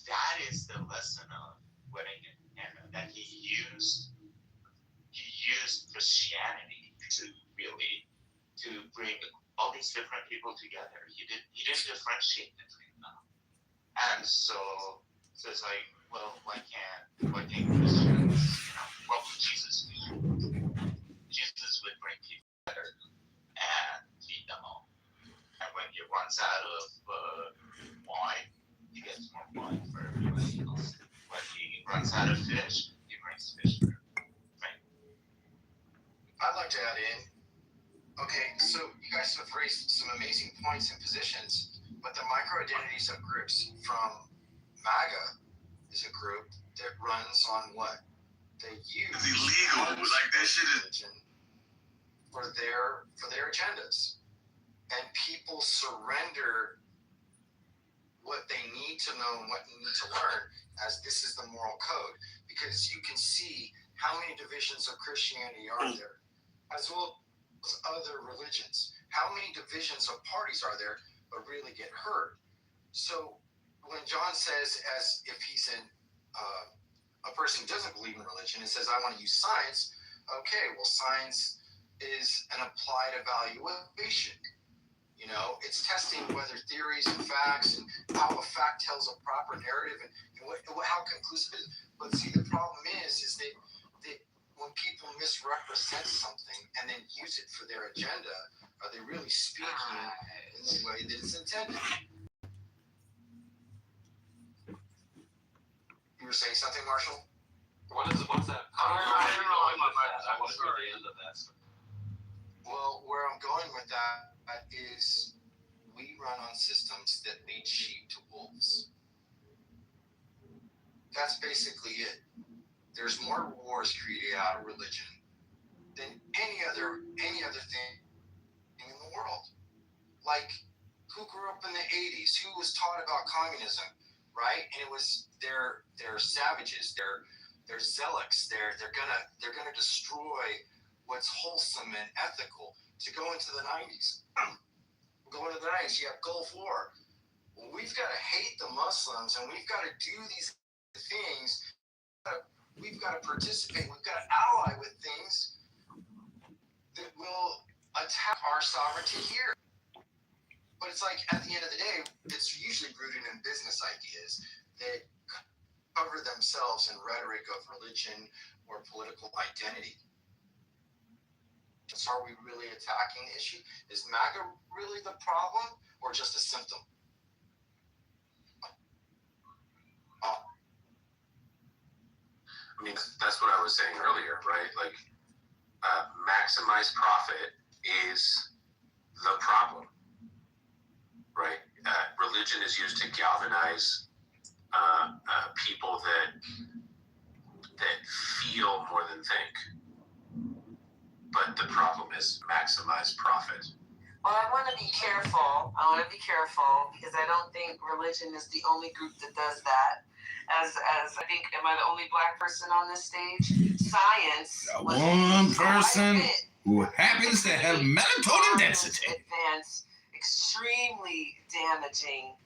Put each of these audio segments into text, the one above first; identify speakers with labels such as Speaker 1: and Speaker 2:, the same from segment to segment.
Speaker 1: that is the lesson of what and that he used Christianity to really to bring all these different people together. He didn't differentiate between them. And so it's like, well, why can't Christians, what would Jesus do? Jesus would bring people together and feed them all. And when he runs out of wine, he gets more wine for everybody else. When he runs out of fish, he brings fish for everybody.
Speaker 2: I'd like to add in. Okay, so you guys have raised some amazing points and positions, but the micro identities of groups from MAGA is a group that runs on what? They use
Speaker 3: it's illegal. Like that shit is
Speaker 2: religion for their agendas. And people surrender what they need to know and what they need to learn as this is the moral code. Because you can see how many divisions of Christianity are there, as well as other religions. How many divisions of parties are there but really get heard? So when John says, as if he's a person who doesn't believe in religion and says, I want to use science, okay, well, science is an applied evaluation. It's testing whether theories and facts and how a fact tells a proper narrative and how conclusive it is. But see, the problem is that when people misrepresent something and then use it for their agenda, are they really speaking in the way that it's intended? You were saying something, Marshall?
Speaker 4: What's that? I don't know. I want to hear the end of that.
Speaker 2: Well, where I'm going with that is we run on systems that lead sheep to wolves. That's basically it. There's more wars created out of religion than any other thing in the world. Like, who grew up in the 80s? Who was taught about communism, right? And it was they're savages, they're zealots, they're gonna destroy what's wholesome and ethical. To go into the 90s, you have Gulf War. Well, we've got to hate the Muslims, and we've got to do these things. We've got to participate. We've got to ally with things that will attack our sovereignty here. But it's like, at the end of the day, it's usually rooted in business ideas that cover themselves in rhetoric of religion or political identity. So are we really attacking the issue? Is MAGA really the problem or just a symptom?
Speaker 3: I mean, that's what I was saying earlier, right? Like, maximize profit is the problem, right? Religion is used to galvanize people that feel more than think. But the problem is maximize profit.
Speaker 5: Well, I want to be careful because I don't think religion is the only group that does that. As I think, am I the only black person on this stage? Science.
Speaker 6: One person who happens to have melatonin density.
Speaker 5: Advance extremely damaging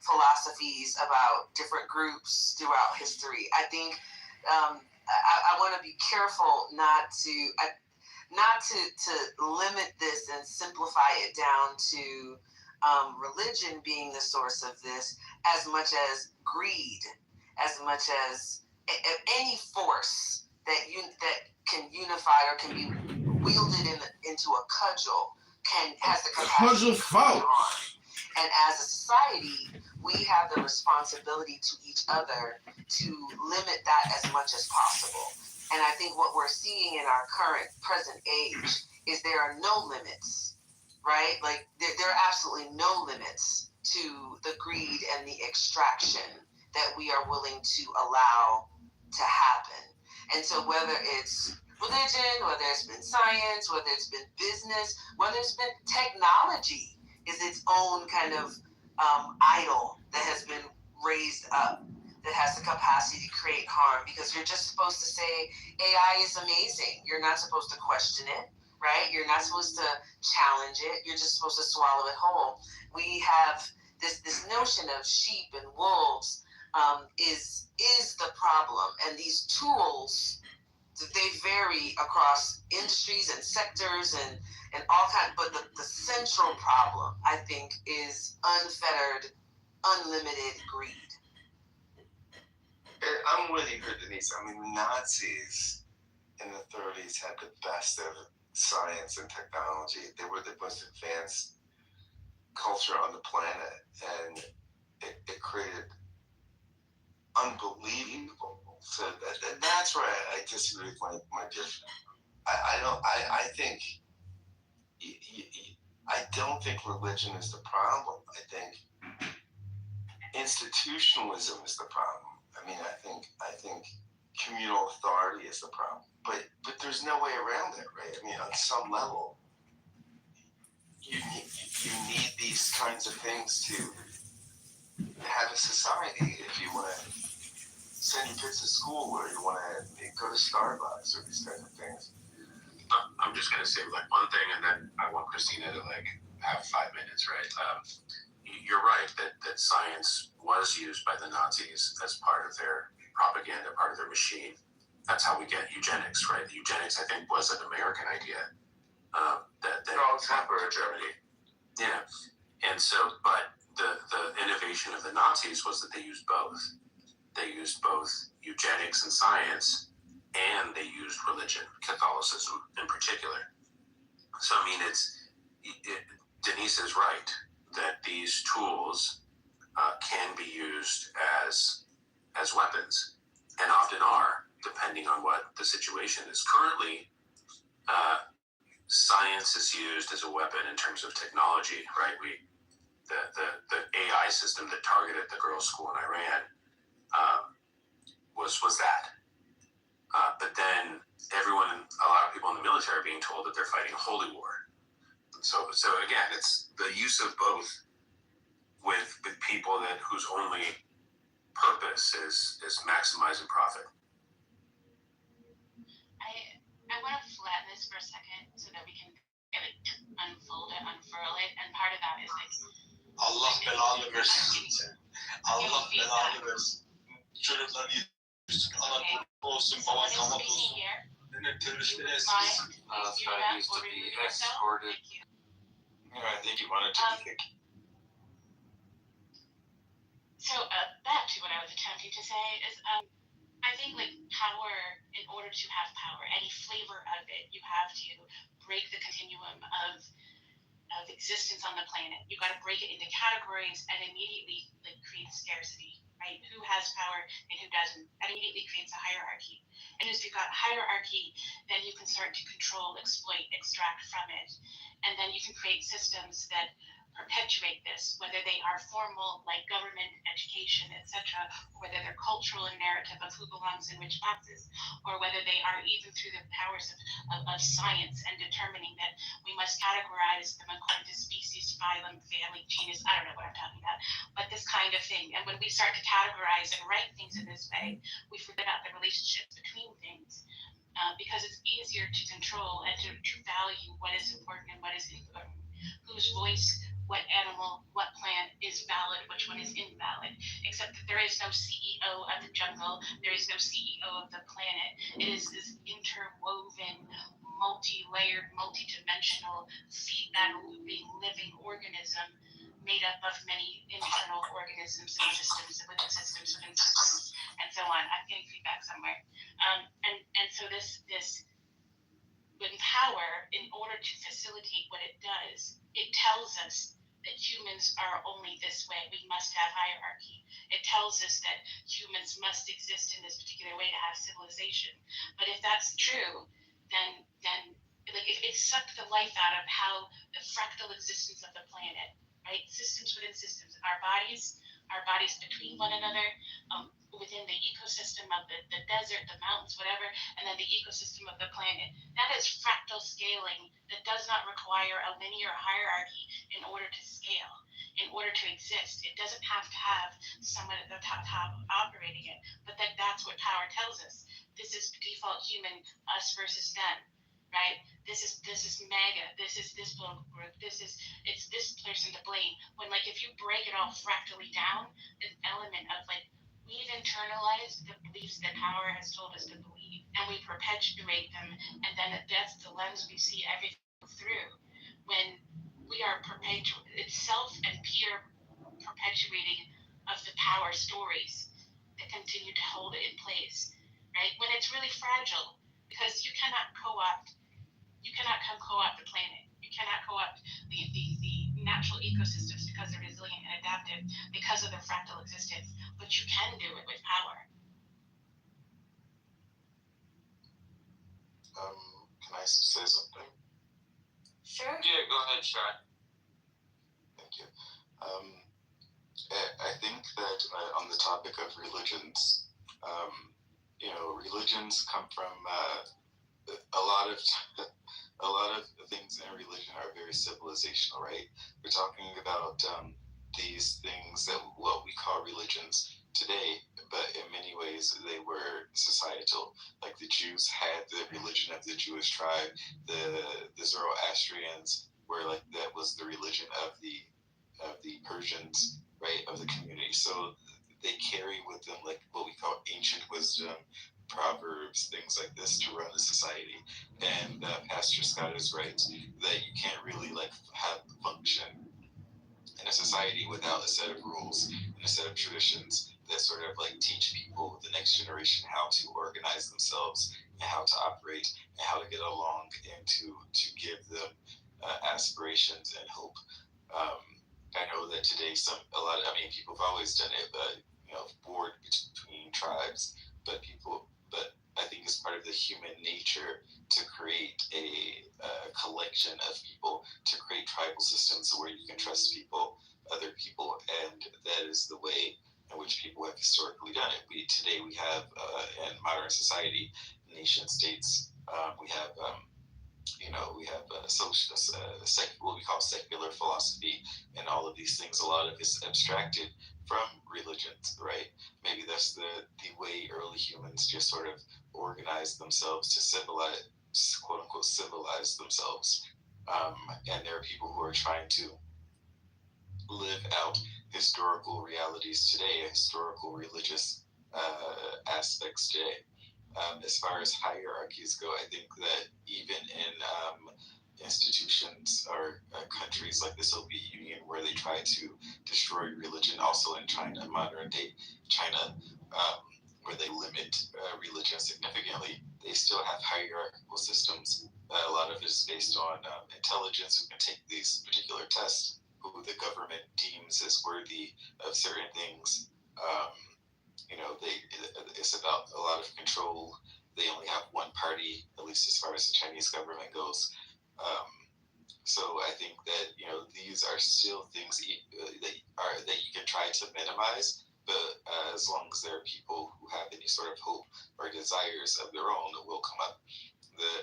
Speaker 5: philosophies about different groups throughout history. I think I want to be careful not to limit this and simplify it down to religion being the source of this, as much as greed, as much as any force that can unify or can be wielded into a cudgel has the capacity to harm. And as a society, we have the responsibility to each other to limit that as much as possible. And I think what we're seeing in our present age is there are no limits, right? Like there are absolutely no limits to the greed and the extraction that we are willing to allow to happen. And so whether it's religion, whether it's been science, whether it's been business, whether it's been technology is its own kind of idol that has been raised up, that has the capacity to create harm, because you're just supposed to say AI is amazing. You're not supposed to question it, right? You're not supposed to challenge it. You're just supposed to swallow it whole. We have this notion of sheep and wolves is the problem. And these tools, they vary across industries and sectors and all kinds. But the central problem, I think, is unfettered, unlimited greed.
Speaker 7: I'm with you, Denise. I mean, Nazis in the 30s had the best of science and technology. They were the most advanced culture on the planet, and it created unbelievable. So that's where I disagree with my dear friend. I think I don't think religion is the problem. I think institutionalism is the problem. I mean, I think communal authority is the problem. But there's no way around it, right? I mean, on some level, you need these kinds of things to have a society. If you want to send your kids to school, or you want to go to Starbucks, or these kinds of things.
Speaker 3: I'm just gonna say like one thing, and then I want Christina to like have 5 minutes, right? You're right that science was used by the Nazis as part of their propaganda, part of their machine. That's how we get eugenics, right? Eugenics, I think, was an American idea that for Germany. Yeah, and so, but the innovation of the Nazis was that they used both. They used both eugenics and science, and they used religion, Catholicism in particular. So I mean, Denise is right that these tools can be used as weapons, and often are, depending on what the situation is. Currently, science is used as a weapon in terms of technology, right? The AI system that targeted the girls' school in Iran was that. But then a lot of people in the military are being told that they're fighting a holy war. So again, it's the use of both with people whose only purpose is maximizing profit.
Speaker 8: I want to flatten this for a second so that we can unfold it, unfurl it, and part of that is like
Speaker 9: Allah belanı versin size. Allah belanı versin. Çocukların yetiştirsin. Ana olsun, baban kamat olsun. Teröristlere esirsin.
Speaker 4: That's why I used to be escorted.
Speaker 7: I think you wanted to be
Speaker 8: So back to what I was attempting to say is I think like power, in order to have power, any flavor of it, you have to break the continuum of existence on the planet. You got to break it into categories and immediately like create scarcity, right? Who has power and who doesn't? That immediately creates a hierarchy. And as you've got hierarchy, then you can start to control, exploit, extract from it. And then you can create systems that perpetuate this, whether they are formal, like government, education, etc., or whether they're cultural and narrative of who belongs in which boxes, or whether they are even through the powers of science and determining that we must categorize them according to species, phylum, family, genus. I don't know what I'm talking about, but this kind of thing. And when we start to categorize and write things in this way, we forget about the relationships between things. Because it's easier to control and to value what is important and what is important, whose voice, what animal, what plant is valid, which one is invalid, except that there is no CEO of the jungle, there is no CEO of the planet. It is this interwoven, multi-layered, multi-dimensional, feedback-looping, living organism made up of many internal organisms and systems within systems within systems, and so on. I'm getting feedback somewhere. And so this when power, in order to facilitate what it does, it tells us that humans are only this way. We must have hierarchy. It tells us that humans must exist in this particular way to have civilization. But if that's true, then like it sucked the life out of how the fractal existence of the planet, right? Systems within systems, our bodies between one another, within the ecosystem of the desert, the mountains, whatever, and then the ecosystem of the planet. That is fractal scaling that does not require a linear hierarchy in order to scale, in order to exist. It doesn't have to have someone at the top operating it, but that's what power tells us. This is default human, us versus them, right? This is MAGA. This is this political group. It's this person to blame. When like if you break it all fractally down, an element of like we've internalized the beliefs that power has told us to believe, and we perpetuate them, and then that's the lens we see everything through. When we are it's self and peer perpetuating of the power stories that continue to hold it in place, right? When it's really fragile, because you cannot come co-opt the planet. You cannot co-opt the natural ecosystems because they're resilient and adaptive because of their fractal existence. But you can do it with power.
Speaker 2: Can I say something?
Speaker 5: Sure.
Speaker 4: Yeah, go ahead, Shai.
Speaker 2: Thank you. I think that on the topic of religions, religions come from a lot of things in religion are very civilizational, right? We're talking about these things that what we call religions today, but in many ways they were societal. Like the Jews had the religion of the Jewish tribe, the Zoroastrians were like that was the religion of the Persians, right, of the community. So they carry with them like what we call ancient wisdom, proverbs, things like this to run the society. And Pastor Scott is right that you can't really like have function in a society without a set of rules and a set of traditions that sort of like teach people, the next generation, how to organize themselves and how to operate and how to get along and to give them aspirations and hope. I know that today people have always done it, but warred between tribes, but I think it's part of the human nature to create a collection of people, to create tribal systems where you can trust people, other people, and that is the way in which people have historically done it. Today we have in modern society, nation states, we have what we call secular philosophy, and all of these things. A lot of it's abstracted from religions, right? Maybe that's the way early humans just sort of organized themselves to civilize, quote unquote, civilize themselves. And there are people who are trying to live out historical realities today, historical religious aspects today. As far as hierarchies go, I think that even in institutions or countries like the Soviet Union, where they try to destroy religion, also in China, modern day China, where they limit religion significantly, they still have hierarchical systems. A lot of it is based on intelligence, who can take these particular tests, who the government deems as worthy of certain things. It's about a lot of control. They only have one party, at least as far as the Chinese government goes. So I think that these are still things that you can try to minimize, but as long as there are people who have any sort of hope or desires of their own, will come up.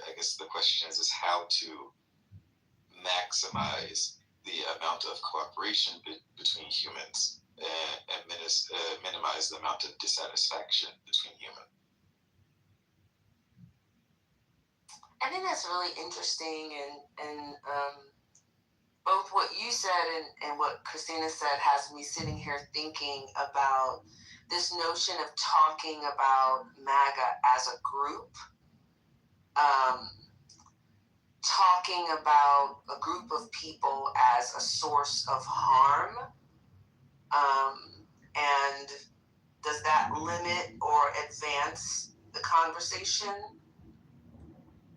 Speaker 2: I guess the question is how to maximize the amount of cooperation between humans and minimize the amount of dissatisfaction between humans.
Speaker 5: I think that's really interesting, and both what you said and what Christina said has me sitting here thinking about this notion of talking about MAGA as a group, talking about a group of people as a source of harm, and does that limit or advance the conversation?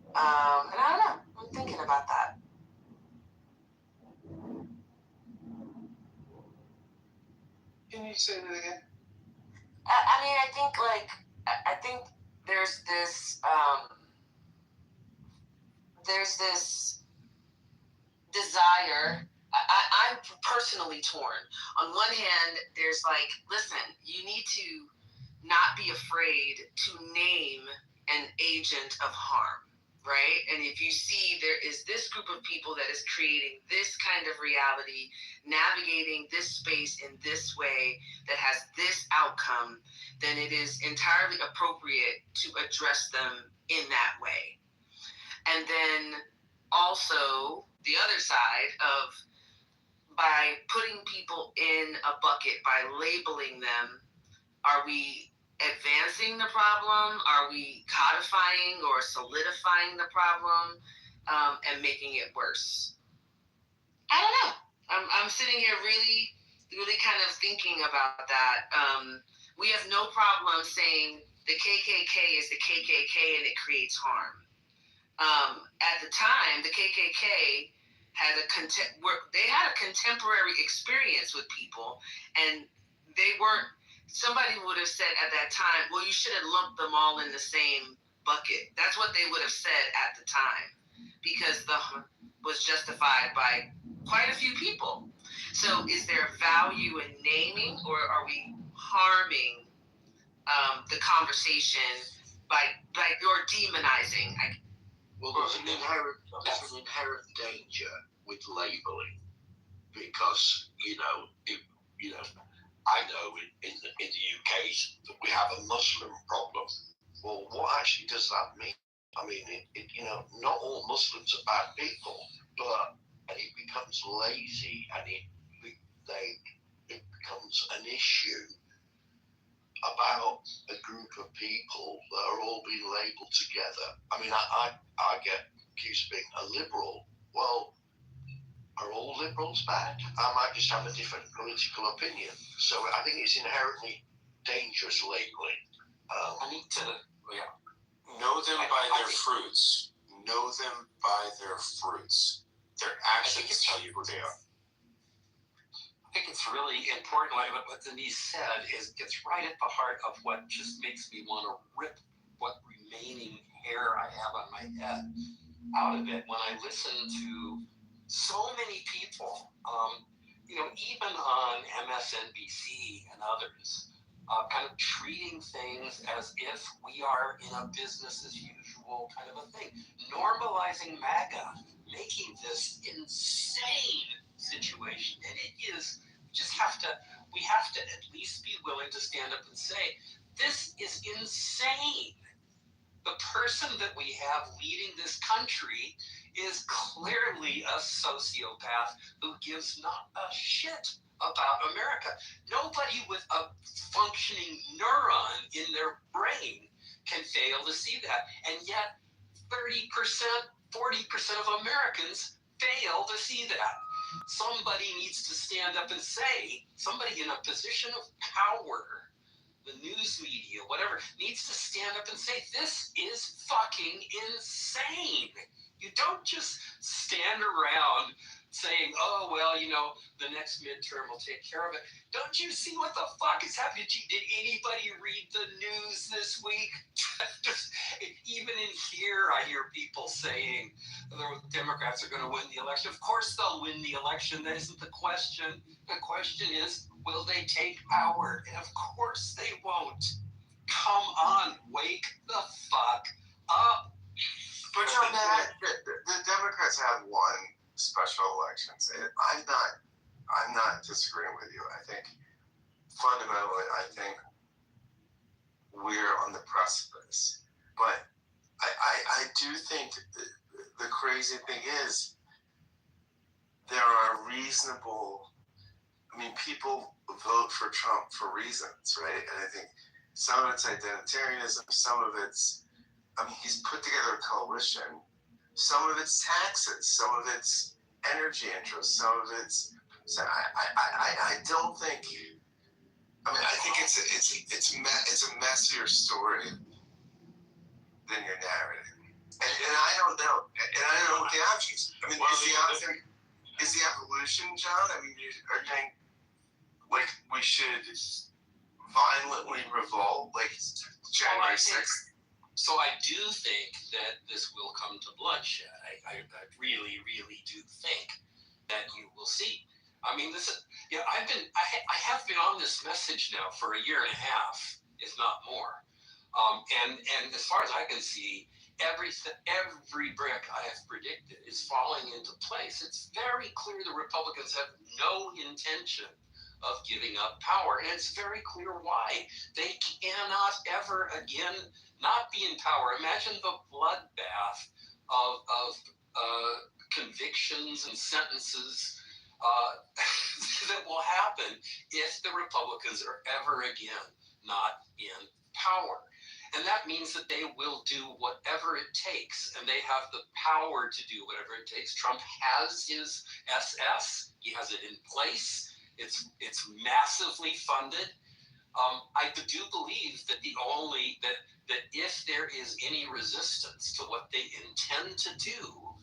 Speaker 5: And I don't know. I'm thinking about that.
Speaker 7: Can you say that again?
Speaker 5: I think there's this desire. I'm personally torn. On one hand, there's like, listen, you need to not be afraid to name an agent of harm, right? And if you see there is this group of people that is creating this kind of reality, navigating this space in this way that has this outcome, then it is entirely appropriate to address them in that way. And then also the other side of, by putting people in a bucket, by labeling them, Are we advancing the problem? Are we codifying or solidifying the problem and making it worse? I don't know. I'm sitting here really, really kind of thinking about that. We have no problem saying the KKK is the KKK and it creates harm. At the time, the KKK had a contemporary experience with people, and they weren't. Somebody would have said at that time, "Well, you should have lumped them all in the same bucket." That's what they would have said at the time, because the harm was justified by quite a few people. So, is there value in naming, or are we harming the conversation by or demonizing?
Speaker 10: Well, there's an inherent danger with labeling, because I know in the UK that we have a Muslim problem. Well, what actually does that mean? I mean, not all Muslims are bad people, but it becomes lazy, and it becomes an issue about a group of people that are all being labelled together. I mean, I get accused of being a liberal. Well, are all liberals bad? I might just have a different political opinion. So I think it's inherently dangerous labeling.
Speaker 3: I need to know them by their fruits. Know them by their fruits. Their actions tell you who they are.
Speaker 4: I think it's really important, like what Denise said, is gets right at the heart of what just makes me want to rip what remaining hair I have on my head out of it when I listen to so many people, even on MSNBC and others, kind of treating things as if we are in a business as usual kind of a thing, normalizing MAGA, making this insane situation, and it is. We have to at least be willing to stand up and say, this is insane. The person that we have leading this country is clearly a sociopath who gives not a shit about America. Nobody with a functioning neuron in their brain can fail to see that. And yet 30%, 40% of Americans fail to see that. Somebody needs to stand up and say, somebody in a position of power, the news media, whatever, needs to stand up and say, this is fucking insane. You don't just stand around saying, oh, well, the next midterm will take care of it. Don't you see what the fuck is happening? Did anybody read the news this week? Just, even in here, I hear people saying the Democrats are going to win the election. Of course they'll win the election. That isn't the question. The question is, will they take power? And of course they won't. Come on, wake the fuck up.
Speaker 7: But the Democrats have won special elections. I'm not disagreeing with you. I think fundamentally, we're on the precipice. But I do think the crazy thing is there are reasonable. I mean, people vote for Trump for reasons, right? And I think some of it's identitarianism, some of it's, he's put together a coalition. Some of it's taxes, some of it's energy interests, some of it's. So I don't think. I think it's a messier story than you're narrating, and I don't know, and I don't know what the options. Is the evolution, John? Are you saying like we should violently revolt, like January 6th?
Speaker 4: So I do think that this will come to bloodshed. I really, really do think that you will see. I have been on this message now for a year and a half, if not more. And as far as I can see, every brick I have predicted is falling into place. It's very clear the Republicans have no intention of giving up power, and it's very clear why. They cannot ever again not be in power. Imagine the bloodbath of convictions and sentences that will happen if the Republicans are ever again not in power. And that means that they will do whatever it takes, and they have the power to do whatever it takes. Trump has his SS, he has it in place, it's massively funded. I do believe that that if there is any resistance to what they intend to do,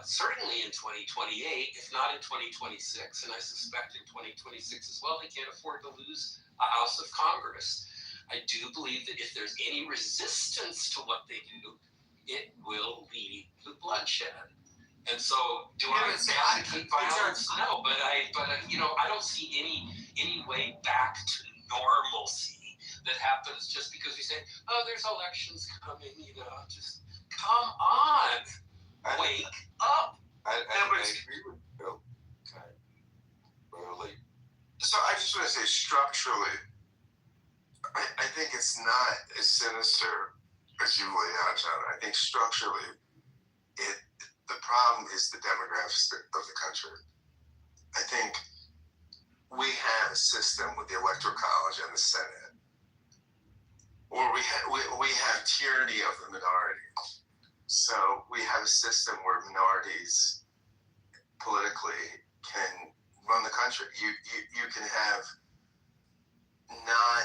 Speaker 4: certainly in 2028, if not in 2026, and I suspect in 2026 as well, they can't afford to lose a House of Congress. I do believe that if there's any resistance to what they do, it will lead to bloodshed. And so, do I advocate violence? No, but I don't see any way back to normalcy that happens just because we say, oh, there's elections coming. Just come on, wake up.
Speaker 7: I agree with Bill. Okay. Really. So I just want to say structurally, I think it's not as sinister as you lay out, John. I think structurally, the problem is the demographics of the country. I think we have a system with the Electoral College and the Senate, or we have tyranny of the minority. So we have a system where minorities politically can run the country. You can have not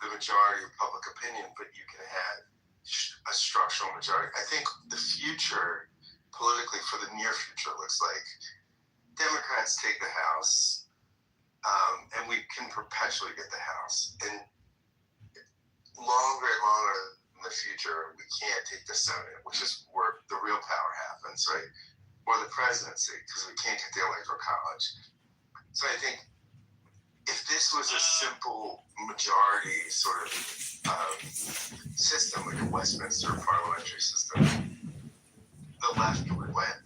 Speaker 7: the majority of public opinion, but you can have a structural majority. I think the future politically for the near future looks like Democrats take the House, and we can perpetually get the House. And longer and longer in the future, we can't take the Senate, which is where the real power happens, right? Or the presidency, because we can't get the Electoral College. So I think if this was a simple majority sort of system, like a Westminster parliamentary system, the left would win,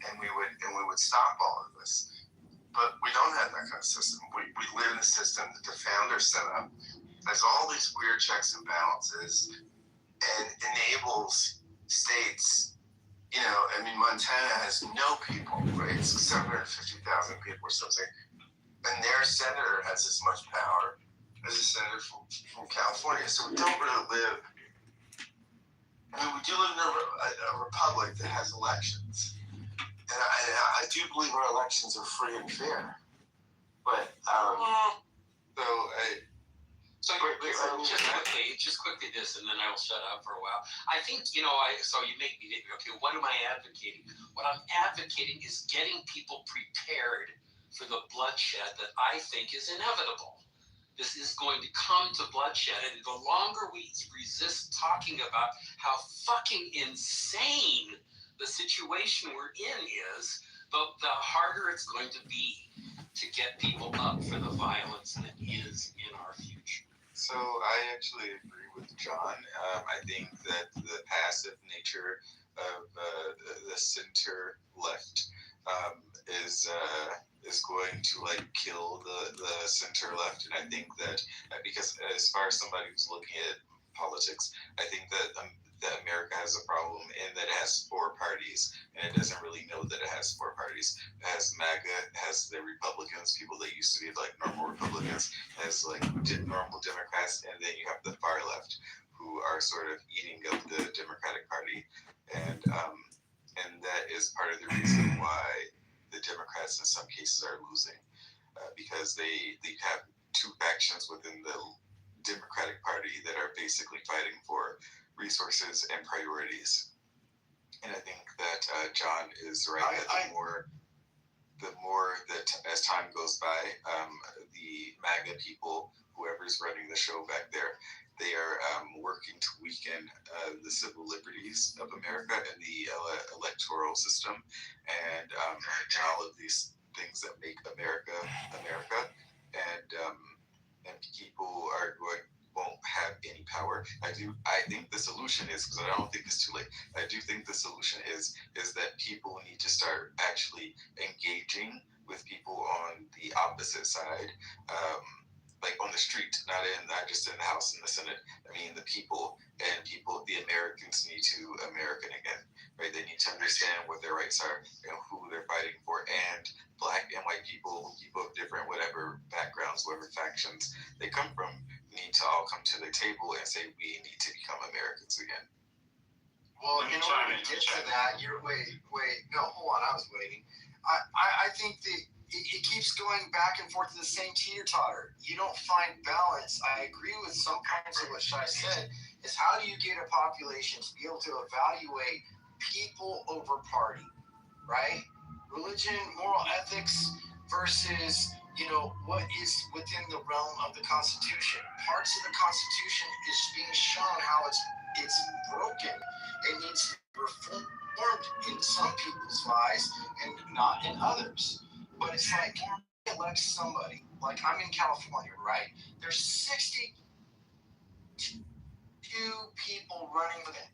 Speaker 7: and we would stop all of this. But we don't have that kind of system. We live in a system that the founders set up, has all these weird checks and balances, and enables states. Montana has no people, right? It's 750,000 people or something, and their senator has as much power as a senator from California. So we don't really live. We do live in a republic that has elections, and I do believe our elections are free and fair. But
Speaker 4: just quickly this, and then I will shut up for a while. I think so you make me think. Okay, what am I advocating? What I'm advocating is getting people prepared for the bloodshed that I think is inevitable. This is going to come to bloodshed, and the longer we resist talking about how fucking insane the situation we're in is, the harder it's going to be to get people up for the violence that is in our future.
Speaker 11: So I actually agree with John. I think that the passive nature of the center left is going to kill the center left, and I think that because as far as somebody who's looking at politics, I think that America has a problem in that it has four parties, and it doesn't really know that it has four parties. It has MAGA, it has the Republicans, people that used to be normal Republicans, it has normal Democrats, and then you have the far left, who are sort of eating up the Democratic Party, and that is part of the reason why the Democrats in some cases are losing, because they have two factions within the Democratic Party that are basically fighting for resources and priorities. And I think that John is right. The more that as time goes by, the MAGA people, whoever's running the show back there, they are working to weaken the civil liberties of America and the electoral system, and all of these things that make America, and people won't have any power. I think the solution is, because I don't think it's too late, I do think the solution is that people need to start actually engaging with people on the opposite side, on the street, not just in the House and the Senate. I mean, the Americans need to American again. right? They need to understand what their rights are and who they're fighting for. And Black and white people of different whatever backgrounds, whatever factions they come from, need to all come to the table and say we need to become Americans again.
Speaker 2: Well, in order to get to that, no, hold on, I was waiting. I think that it keeps going back and forth to the same teeter-totter. You don't find balance. I agree with some parts of what Shai said, is how do you get a population to be able to evaluate people over party, right? Religion, moral ethics versus, what is within the realm of the Constitution. Parts of the Constitution is being shown how it's broken. It needs to be reformed in some people's eyes and not in others. But it's like, elect somebody. Like, I'm in California, right? There's 62 people running for that,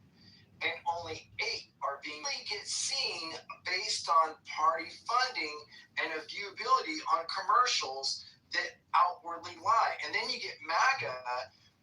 Speaker 2: and only 8 are being seen based on party funding and a viewability on commercials that outwardly lie. And then you get MAGA,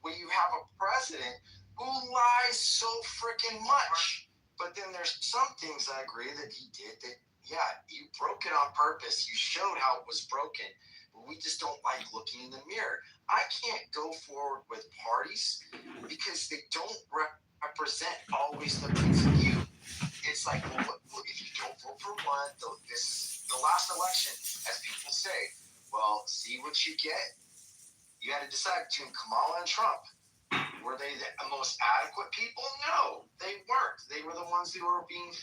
Speaker 2: where you have a president who lies so freaking much. But then there's some things I agree that he did that, yeah, you broke it on purpose. You showed how it was broken. But we just don't like looking in the mirror. I can't go forward with parties because they don't represent always the points of view. It's like, well, if you don't vote for one, this is the last election, as people say. Well, see what you get. You had to decide between Kamala and Trump. Were they the most adequate people? No, they weren't. They were the ones who were being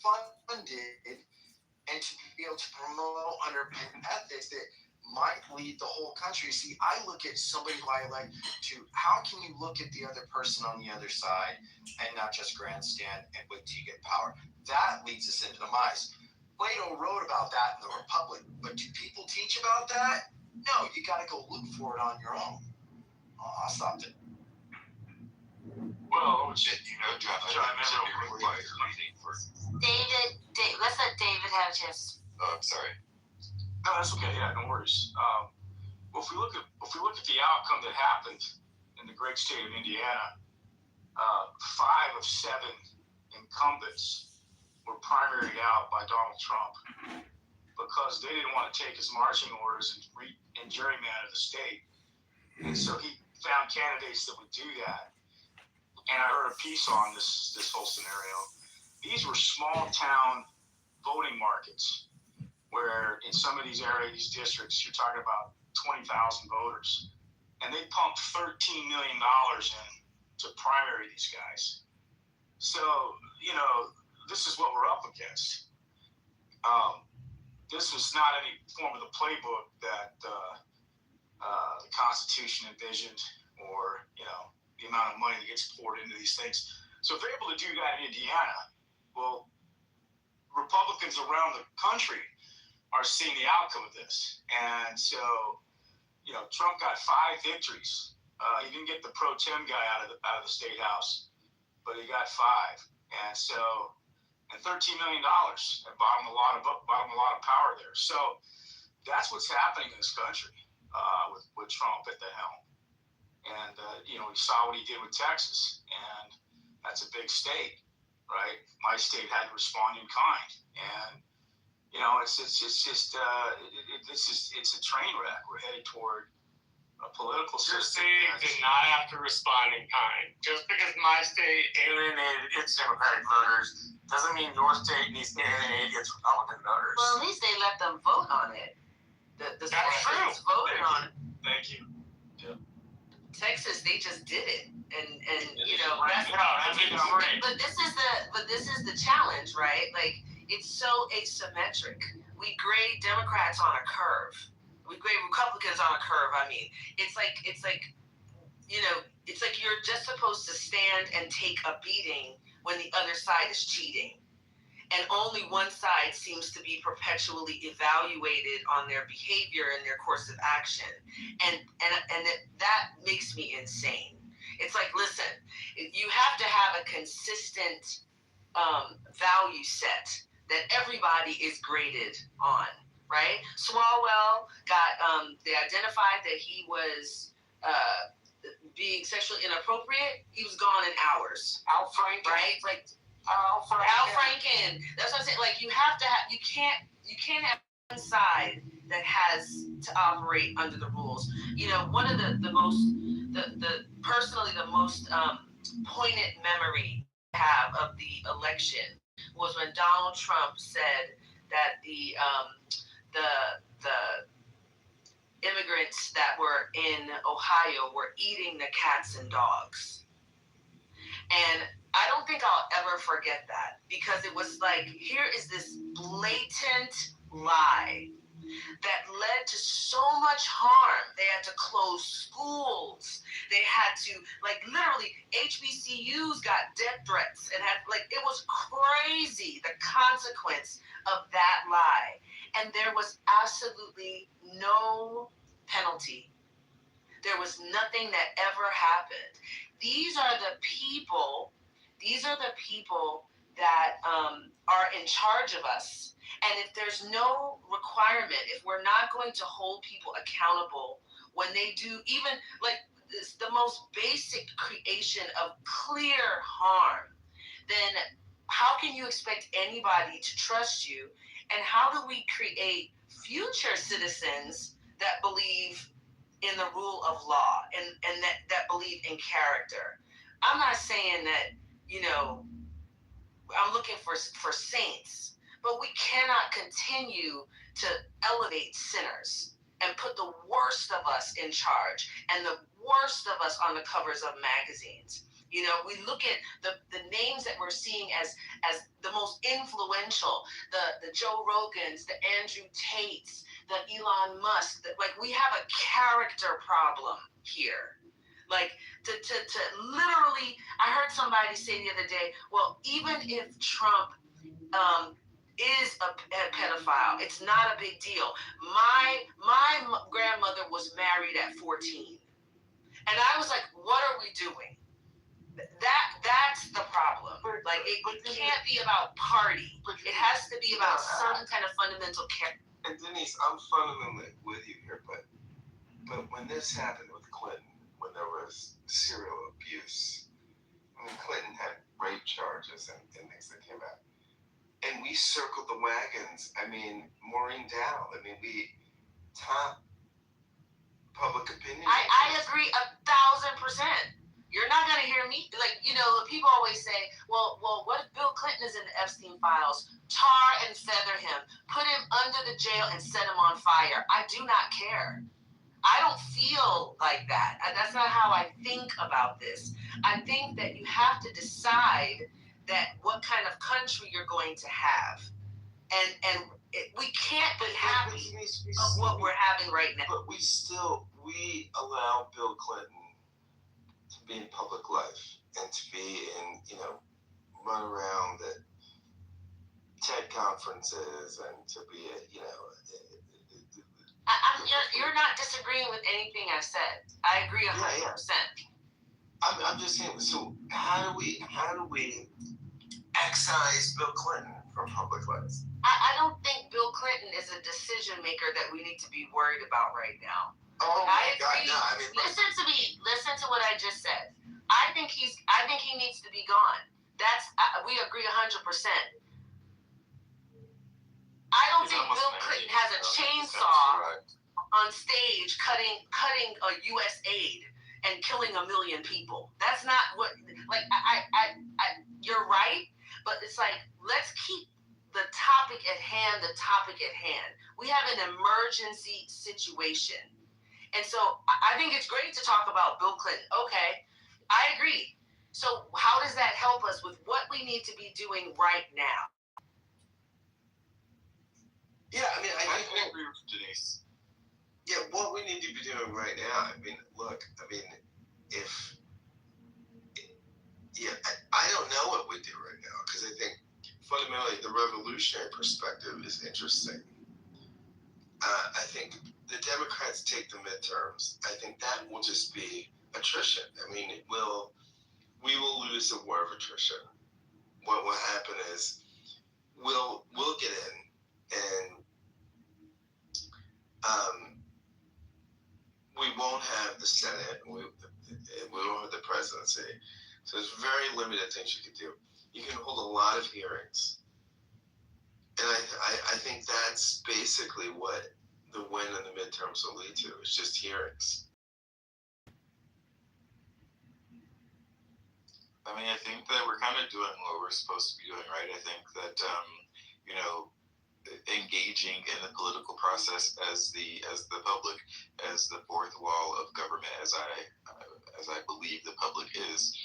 Speaker 2: funded and to be able to promote under ethics that might lead the whole country. See, I look at somebody who I like to, how can you look at the other person on the other side and not just grandstand and wait till you get power? That leads us into demise. Plato wrote about that in the Republic, but do people teach about that? No, you got to go look for it on your own. I'll stop it.
Speaker 9: Well, let's let
Speaker 12: David have a chance.
Speaker 11: Oh, I'm sorry.
Speaker 9: No, that's okay. Yeah, no worries. Well, if we look at the outcome that happened in the great state of Indiana, 5 of 7 incumbents were primaried out by Donald Trump because they didn't want to take his marching orders and gerrymander the state, and so he found candidates that would do that. And I heard a piece on this whole scenario. These were small town voting markets where in some of these areas, these districts, you're talking about 20,000 voters. And they pumped $13 million in to primary these guys. So, this is what we're up against. This was not any form of the playbook that the Constitution envisioned, or, the amount of money that gets poured into these things. So if they're able to do that in Indiana, well, Republicans around the country are seeing the outcome of this. And so, Trump got 5 victories. He didn't get the pro tem guy out of the state house, but he got 5. And so, and $13 million, and bought him a lot of power there. So that's what's happening in this country with Trump at the helm. And, we saw what he did with Texas, and that's a big state, right? My state had to respond in kind. And, it's a train wreck. We're headed toward a political
Speaker 13: Your
Speaker 9: system.
Speaker 13: state did not have to respond in kind. Just because my state alienated its Democratic voters doesn't mean your state needs to alienate its Republican voters.
Speaker 5: Well, at least they let them vote on it. The
Speaker 13: That's true.
Speaker 5: voted on it.
Speaker 9: Thank you.
Speaker 5: Texas, they just did it, and but this is the challenge, right? Like, it's so asymmetric. We grade Democrats on a curve. We grade Republicans on a curve. I mean, it's like you're just supposed to stand and take a beating when the other side is cheating. And only one side seems to be perpetually evaluated on their behavior and their course of action. And that makes me insane. It's like, listen, you have to have a consistent value set that everybody is graded on, right? Swalwell got, they identified that he was being sexually inappropriate. He was gone in hours.
Speaker 13: Al Franken.
Speaker 5: Right? Like, Al Franken. That's what I'm saying. Like, you have to have. You can't have one side that has to operate under the rules. You know, one of the personally the most poignant memory I have of the election was when Donald Trump said that the immigrants that were in Ohio were eating the cats and dogs. And I don't think I'll ever forget that, because it was like, here is this blatant lie that led to so much harm. They had to close schools. They had to, like, literally, HBCUs got death threats and had, like, it was crazy, the consequence of that lie. And there was absolutely no penalty. There was nothing that ever happened. These are the people that are in charge of us. And if there's no requirement, if we're not going to hold people accountable when they do even like this, the most basic creation of clear harm, then how can you expect anybody to trust you? And how do we create future citizens that believe in the rule of law and that believe in character? I'm not saying that, you know, I'm looking for saints, but we cannot continue to elevate sinners and put the worst of us in charge and the worst of us on the covers of magazines. You know, we look at the names that we're seeing as the most influential, the Joe Rogans, the Andrew Tates, the Elon Musk. Like, we have a character problem here. Like, to literally, I heard somebody say the other day, well, even if Trump is a pedophile, it's not a big deal. My grandmother was married at 14. And I was like, what are we doing? That's the problem. Like, it can't be about party. It has to be about some kind of fundamental character.
Speaker 7: And Denise, I'm fundamentally with you here, but when this happened with Clinton, when there was serial abuse, I mean, Clinton had rape charges and things that came out, and we circled the wagons. I mean, Maureen Dowd. I mean, we top public opinion.
Speaker 5: I agree 1,000%. You're not gonna hear me, like, you know, people always say, well, what if Bill Clinton is in the Epstein files? Tar and feather him, put him under the jail and set him on fire. I do not care. I don't feel like that. That's not how I think about this. I think that you have to decide that what kind of country you're going to have, and we can't be happy of what we're having right now.
Speaker 7: But we allow Bill Clinton to be in public life and to be in, you know, run around at TED conferences and to be at, you know.
Speaker 5: You're not disagreeing with anything I've said. I agree 100%.
Speaker 7: I'm just saying. So how do we excise Bill Clinton from public life?
Speaker 5: I don't think Bill Clinton is a decision maker that we need to be worried about right now.
Speaker 7: Oh my God!
Speaker 5: agree.
Speaker 7: No, I mean,
Speaker 5: Listen to me. Listen to what I just said. I think he needs to be gone. That's we agree 100%. I don't think Bill Clinton has a chainsaw on stage cutting a U.S. aid and killing 1 million people. That's not what. Like, I you're right, but it's like, let's keep the topic at hand. We have an emergency situation. And so I think it's great to talk about Bill Clinton. Okay, I agree. So how does that help us with what we need to be doing right now?
Speaker 7: Yeah, I mean, I
Speaker 11: agree with Denise.
Speaker 7: Yeah, what we need to be doing right now, I mean, look, I mean, I don't know what we do right now, because I think fundamentally the revolutionary perspective is interesting. I think the Democrats take the midterms. I think that will just be attrition. I mean, we will lose a war of attrition. What will happen is we'll get in, and we won't have the Senate, we won't have the presidency. So there's very limited things you could do. You can hold a lot of hearings. And I think that's basically what the win in the midterms will lead to. It's just hearings.
Speaker 11: I mean, I think that we're kind of doing what we're supposed to be doing, right? I think that, you know, engaging in the political process as the public, as the fourth wall of government, as I believe the public is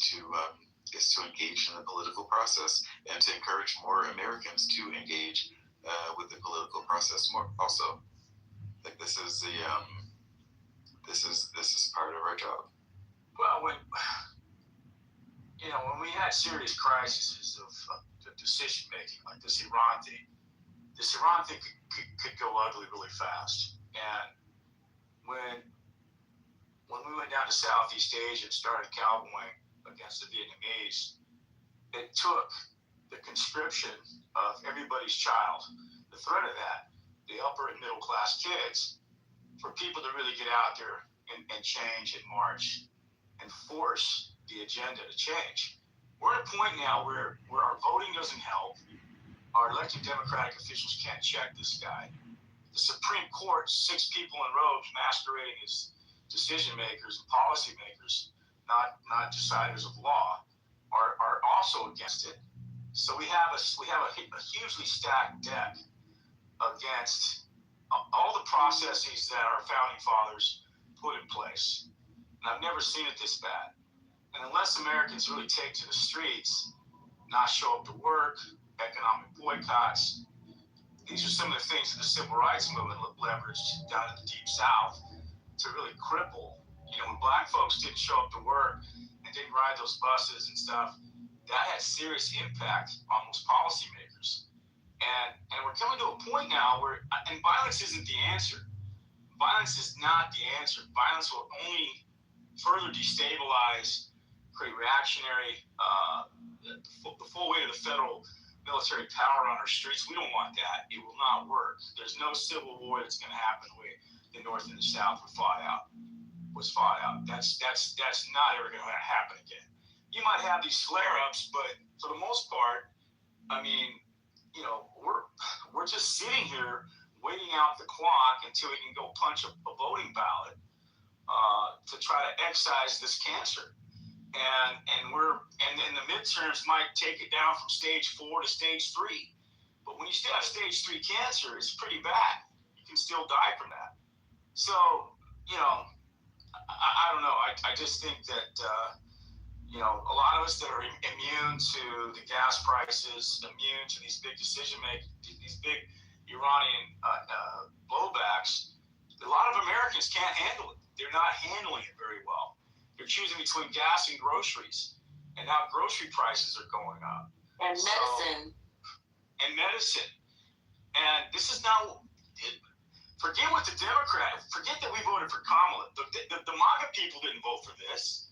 Speaker 11: to engage in the political process and to encourage more Americans to engage with the political process more. Also, like this is part of our job.
Speaker 9: Well, when we had serious crises of decision making, like this Iran thing could go ugly really fast. And when we went down to Southeast Asia and started cowboying against the Vietnamese, it took the conscription of everybody's child, the threat of that, the upper and middle class kids, for people to really get out there and change and march and force the agenda to change. We're at a point now where our voting doesn't help. Our elected Democratic officials can't check this guy. The Supreme Court, 6 people in robes masquerading as decision makers and policy makers, not deciders of law, are also against it. So we have a hugely stacked deck against all the processes that our founding fathers put in place. And I've never seen it this bad. And unless Americans really take to the streets, not show up to work, economic boycotts, these are some of the things that the civil rights movement leveraged down in the Deep South to really cripple. When black folks didn't show up to work and didn't ride those buses and stuff, that had serious impact on those policymakers. And we're coming to a point now where, and violence isn't the answer. Violence is not the answer. Violence will only further destabilize, create reactionary, the full weight of the federal military power on our streets. We don't want that. It will not work. There's no civil war that's going to happen the way the North and the South was fought out. That's not ever going to happen again. You might have these flare-ups, but for the most part, I mean, we're just sitting here waiting out the clock until we can go punch a voting ballot to try to excise this cancer. And then the midterms might take it down from stage 4 to stage 3. But when you still have stage 3 cancer, it's pretty bad. You can still die from that. So, I don't know. I just think that, a lot of us that are immune to the gas prices, immune to these big these big Iranian blowbacks, a lot of Americans can't handle it. They're not handling it very well. They're choosing between gas and groceries, and now grocery prices are going up.
Speaker 5: And medicine.
Speaker 9: And this is now, forget what the Democrats, forget that we voted for Kamala. The MAGA people didn't vote for this.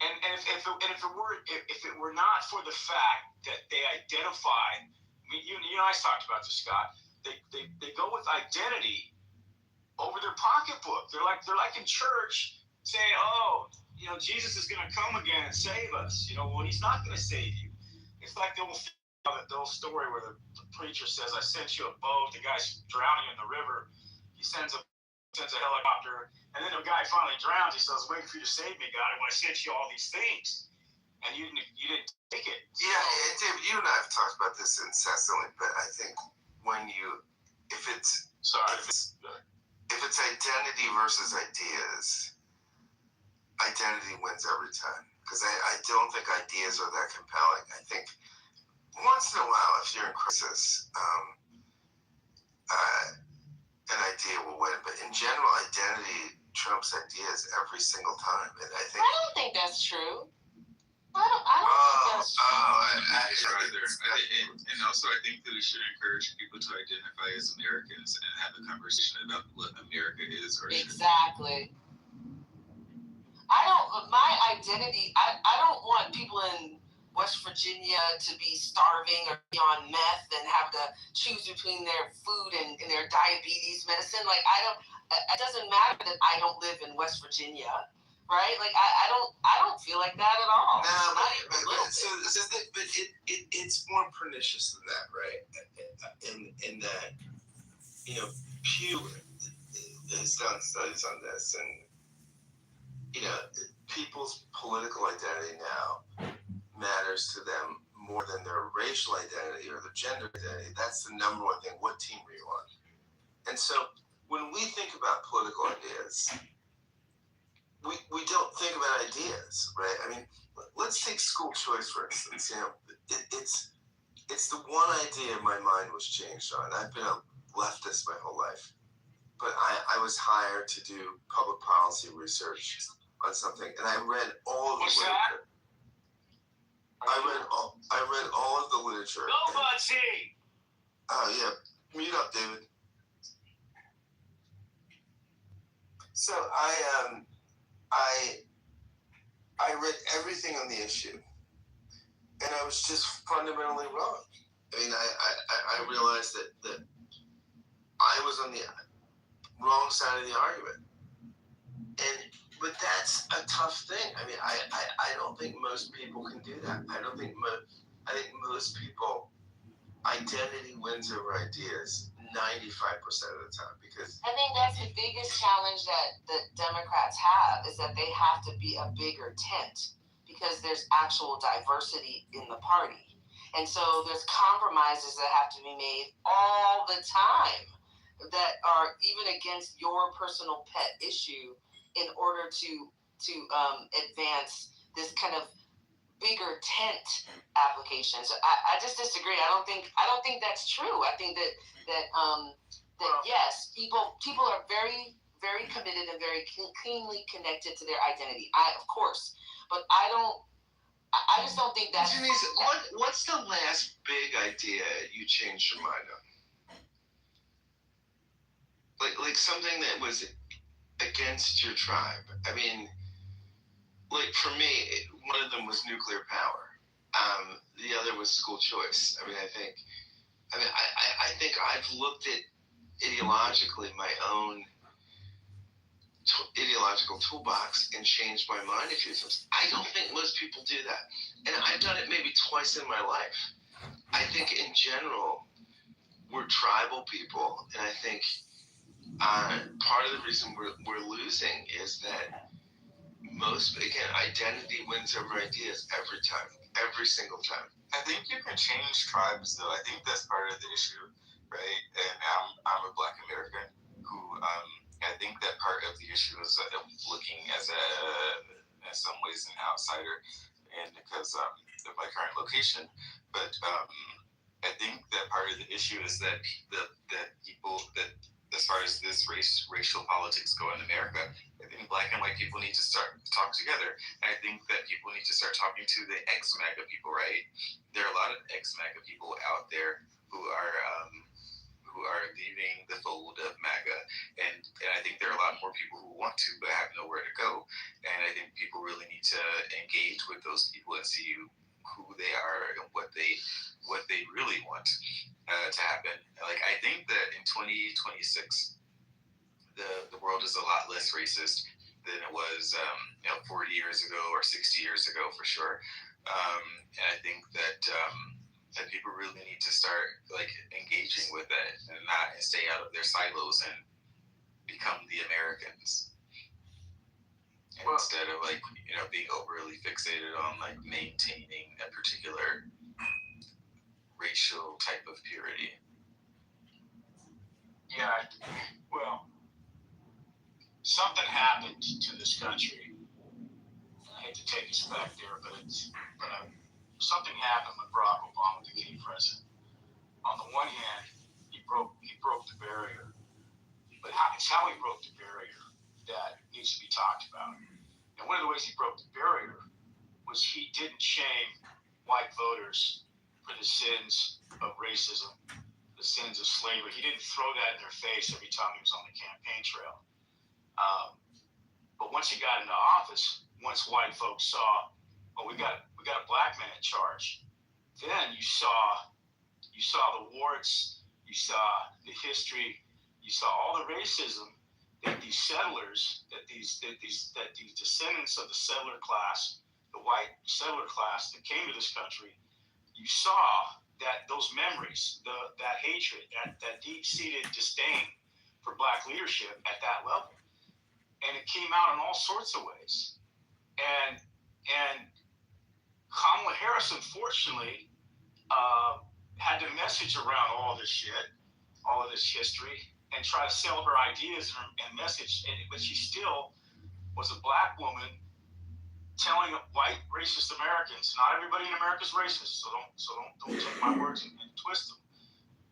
Speaker 9: And if it were not for the fact that they identify, you and I talked about this, Scott. They go with identity over their pocketbook. They're like in church saying, "Oh, Jesus is going to come again and save us." Well, he's not going to save you. It's like the old story where the preacher says, "I sent you a boat." The guy's drowning in the river. He sends a helicopter, and then the guy finally drowns. He says, "Waiting for you to save me, God. When I sent you all these things, and you didn't take it."
Speaker 7: Yeah, David, you and I have talked about this incessantly, but I think if it's identity versus ideas, identity wins every time. Because I don't think ideas are that compelling. I think once in a while, if you're in crisis, an idea will win. But in general, identity trumps ideas every single time. And I
Speaker 5: don't think that's true. I don't think that's true.
Speaker 11: And also, I think that we should encourage people to identify as Americans and have a conversation about what America is or
Speaker 5: exactly. My identity, I don't want people in West Virginia to be starving or be on meth and have to choose between their food and their diabetes medicine. It doesn't matter that I don't live in West Virginia. right? Like I don't feel like that at all.
Speaker 7: No,
Speaker 5: Not even a little
Speaker 7: but it's more pernicious than that, right? In that, you know, Pew has done studies on this, and you know, people's political identity now matters to them more than their racial identity or their gender identity. That's the number one thing. What team are you on? And so when we think about political ideas, we don't think about ideas, right? I mean, let's take school choice for instance. You know, it's the one idea my mind was changed on. I've been a leftist my whole life, but I was hired to do public policy research on something, and I read all of the literature. I read all of the literature.
Speaker 9: Go, Budsy!
Speaker 7: Oh yeah, mute up, David. So I read everything on the issue, and I was just fundamentally wrong. I mean, I realized that I was on the wrong side of the argument, but that's a tough thing. I mean, I don't think most people can do that. I think most people, identity wins over ideas 95% of the time, because
Speaker 5: I think that's the biggest challenge that the Democrats have, is that they have to be a bigger tent because there's actual diversity in the party. And so there's compromises that have to be made all the time that are even against your personal pet issue in order to advance this kind of bigger tent application. So I just disagree. I don't think that's true. I think that yes, people are very, very committed and very keenly connected to their identity. Of course, but I just don't think that's.
Speaker 7: Denise, what's the last big idea you changed your mind on? Like something that was against your tribe. I mean, like for me, one of them was nuclear power. The other was school choice. I think I've looked at ideologically my own ideological toolbox and changed my mind a few times. I don't think most people do that, and I've done it maybe twice in my life. I think in general we're tribal people, and I think part of the reason we're losing is that identity wins over ideas every time, every single time.
Speaker 11: I think you can change tribes, though. I think that's part of the issue, right? And I'm a Black American who I think that part of the issue is looking as some ways an outsider, and because of my current location. But I think that part of the issue is that people that, as far as this racial politics go in America, I think Black and white people need to start to talk together. And I think that people need to start talking to the ex-MAGA people, right? There are a lot of ex-MAGA people out there who are leaving the fold of MAGA, and I think there are a lot more people who want to but have nowhere to go. And I think people really need to engage with those people and see who they are and what they really want to happen. Like, I think that in 2026, the world is a lot less racist than it was 40 years ago or 60 years ago, for sure. And I think that people really need to start engaging with it and not stay out of their silos and become the Americans. And instead of being overly fixated on maintaining a particular racial type of purity.
Speaker 9: Yeah, well, something happened to this country. I hate to take us back there, but something happened when Barack Obama became president. On the one hand, he broke the barrier, but it's how he broke the barrier that needs to be talked about. And one of the ways he broke the barrier was he didn't shame white voters for the sins of racism, the sins of slavery. He didn't throw that in their face every time he was on the campaign trail. But once he got into office, once white folks saw, oh, we got a Black man in charge, then you saw the warts, you saw the history, you saw all the racism that these settlers, that these descendants of the settler class, the white settler class that came to this country, you saw that those memories, that hatred, that deep-seated disdain for black leadership at that level, and it came out in all sorts of ways. And Kamala Harris, unfortunately, had to message around all this shit, all of this history, and try to sell her ideas and message. But she still was a black woman telling white racist Americans, not everybody in America is racist, so don't take my words and twist them.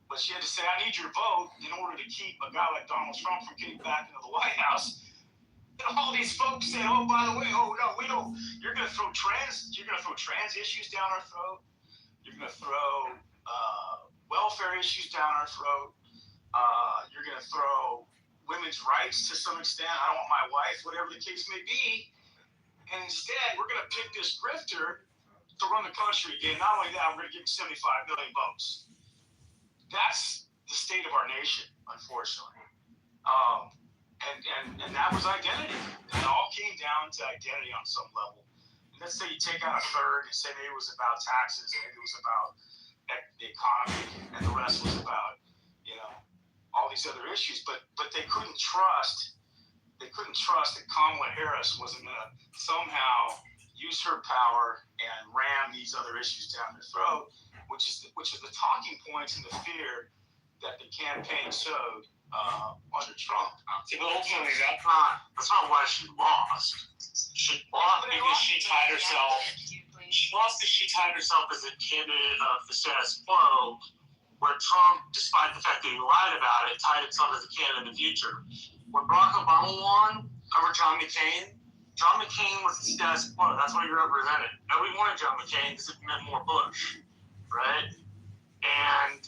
Speaker 9: But she had to say, I need your vote in order to keep a guy like Donald Trump from getting back into the White House. And all these folks said, oh, by the way, oh no, we don't. You're gonna throw trans issues down our throat. You're gonna throw welfare issues down our throat. You're gonna throw women's rights to some extent. I don't want my wife, whatever the case may be. And instead, we're going to pick this grifter to run the country again. Not only that, we're going to give him 75 million votes. That's the state of our nation, unfortunately. And that was identity. And it all came down to identity on some level. And let's say you take out a third and say maybe it was about taxes, maybe it was about the economy, and the rest was about, all these other issues. But they couldn't trust. They couldn't trust that Kamala Harris wasn't going to somehow use her power and ram these other issues down their throat, which is the talking points and the fear that the campaign sowed under Trump.
Speaker 13: See, but ultimately, that's not why she lost. She lost because she tied herself. She lost because she tied herself as a candidate of the status quo, where Trump, despite the fact that he lied about it, tied himself as a candidate in the future. When Barack Obama won over John McCain was the status quo. That's what he represented. Nobody wanted John McCain because it meant more Bush, right? And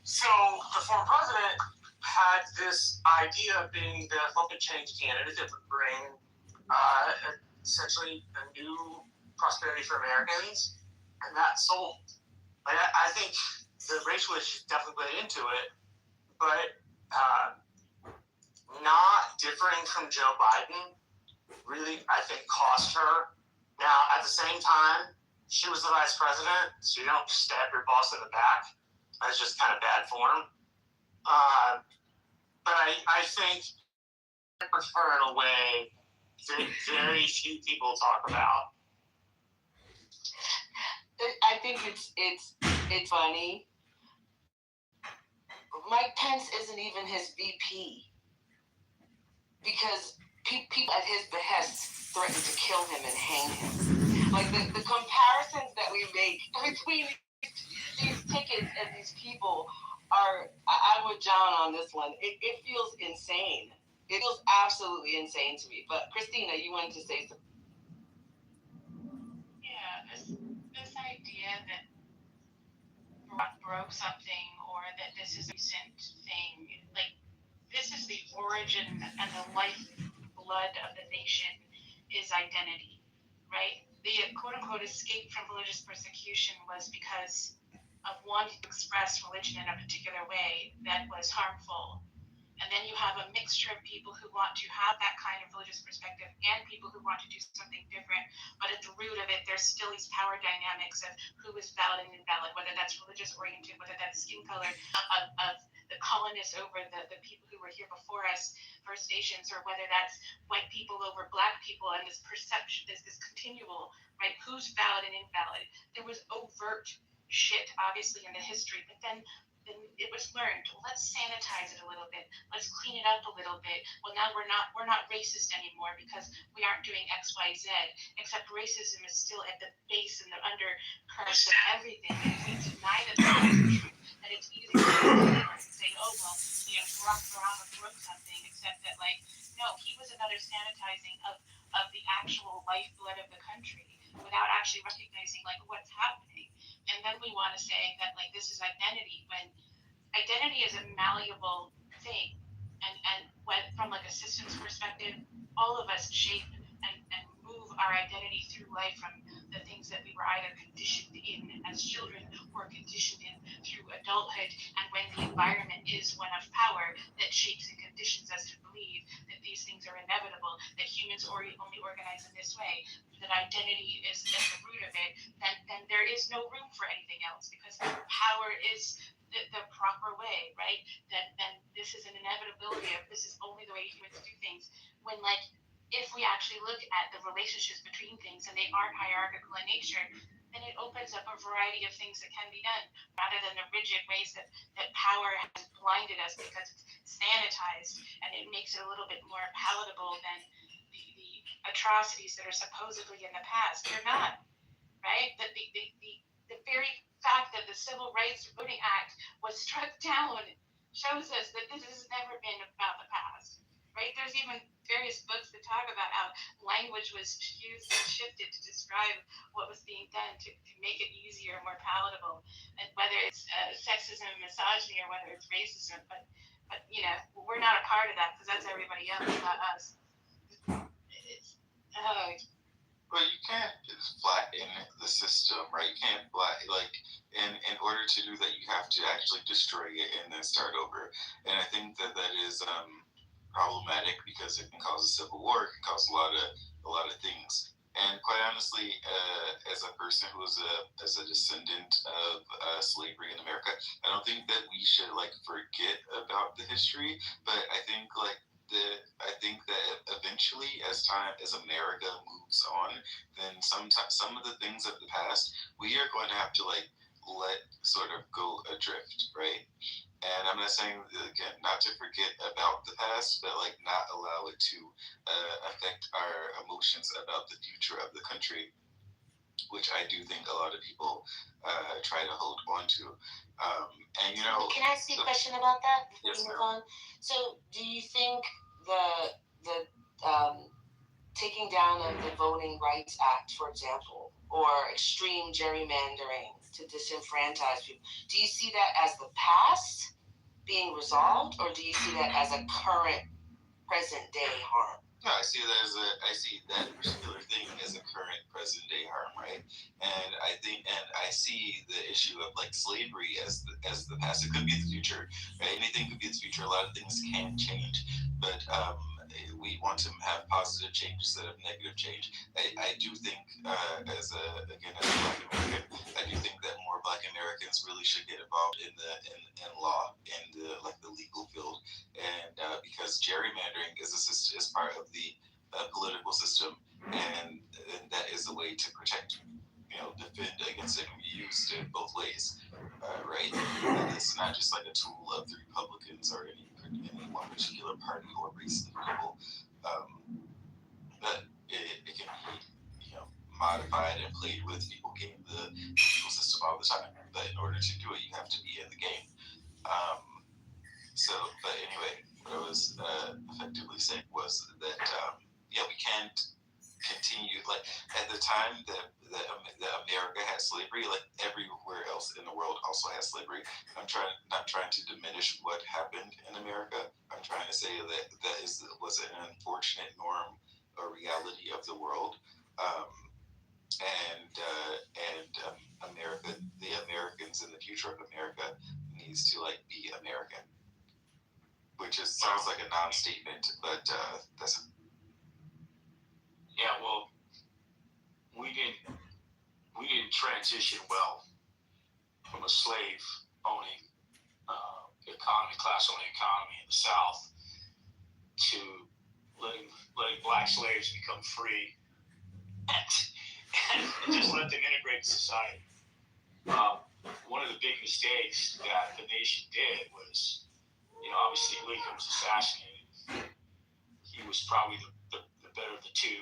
Speaker 13: so the former president had this idea of being the hope and change candidate that would bring essentially a new prosperity for Americans, and that sold. Like, I think the racial issues definitely played into it, but not differing from Joe Biden really, I think, cost her. Now, at the same time, she was the vice president, so you don't stab your boss in the back. That's just kind of bad form. But I think her in a way that very few people talk about.
Speaker 5: I think it's funny. Mike Pence isn't even his VP because people at his behest threatened to kill him and hang him. Like the comparisons that we make between these tickets and these people are, I would John on this one. It feels insane. It feels absolutely insane to me. But Christina, you wanted to say something.
Speaker 8: Yeah, this idea that Barack broke something or that this is a recent thing, like this is the origin and the lifeblood of the nation is identity, right? The quote-unquote escape from religious persecution was because of wanting to express religion in a particular way that was harmful. And then you have a mixture of people who want to have that kind of religious perspective and people who want to do something different. But at the root of it, there's still these power dynamics of who is valid and invalid, whether that's religious oriented, whether that's skin color of the colonists over the people who were here before us, First Nations, or whether that's white people over black people, and this perception, this continual, right? Who's valid and invalid? There was overt shit, obviously, in the history, but then it was learned. Well, let's sanitize it a little bit. Let's clean it up a little bit. Well, now we're not racist anymore because we aren't doing X, Y, Z. Except racism is still at the base and the undercurrents of everything. And if we deny that that it's easy to say, oh well, Barack Obama broke something. Except that, like, no, he was another sanitizing of the actual lifeblood of the country without actually recognizing like what's happening. And then we want to say that like this is identity, when identity is a malleable thing, and when from like a systems perspective, all of us shape and move our identity through life from the things that we were either conditioned in as children or conditioned in through adulthood, and when the environment is one of power that shapes and conditions us to believe that these things are inevitable, that humans only organize in this way, that identity is at the root of it, then there is no room for anything else, because power is the proper way, right? Then this is an inevitability of this is only the way humans do things. When, like, if we actually look at the relationships between things and they aren't hierarchical in nature, then it opens up a variety of things that can be done, rather than the rigid ways that power has blinded us because it's sanitized and it makes it a little bit more palatable than the atrocities that are supposedly in the past. They're not, right? The very fact that the Civil Rights Voting Act was struck down shows us that this has never been about the past, right? There's even various books that talk about how language was used and shifted to describe what was being done to make it easier and more palatable, and whether it's sexism, misogyny, or whether it's racism. But you know, we're not a part of that because that's everybody else, not us. It's,
Speaker 11: Well, you can't flatten the system, right? You can't in order to do that, you have to actually destroy it and then start over. And I think that is problematic because it can cause a civil war, it can cause a lot of things. And quite honestly, as a person who is as a descendant of slavery in America, I don't think that we should forget about the history. But I think that eventually, as America moves on, then sometimes some of the things of the past we are going to have to let sort of go adrift, right? And I'm not saying, again, not to forget about the past, but not allow it to affect our emotions about the future of the country, which I do think a lot of people try to hold on to. And
Speaker 5: can I ask you a question about that before we move on? So, do you think the taking down of the Voting Rights Act, for example, or extreme gerrymandering to disenfranchise people, do you see that as the past being resolved, or do you see that as a current, present day harm?
Speaker 11: No, I see that particular thing as a current, present day harm, right? And I see the issue of slavery as the past. It could be the future, right? Anything could be the future. A lot of things can change, but we want to have positive change instead of negative change. I do think, as a Black American, I do think that more Black Americans really should get involved in law, in the legal field, and because gerrymandering is part of the political system, and that is a way to protect, defend against it, and be used in both ways, right? And it's not just a tool of the Republicans or any one particular party or race of people, but it can be modified and played with. People game the legal system all the time, but in order to do it, you have to be in the game. But anyway, what I was effectively saying was that we can't continue at the time that America had slavery, everywhere else in the world also has slavery. I'm not trying to diminish what happened in America. I'm trying to say that was an unfortunate norm or reality of the world. America, the Americans in the future of America needs to be American, which sounds like a non-statement, but that's.
Speaker 9: Yeah, well, we didn't transition well from a slave owning class owning economy in the South to letting Black slaves become free and just let them integrate in society. One of the big mistakes that the nation did was, obviously Lincoln was assassinated. He was probably the better of the two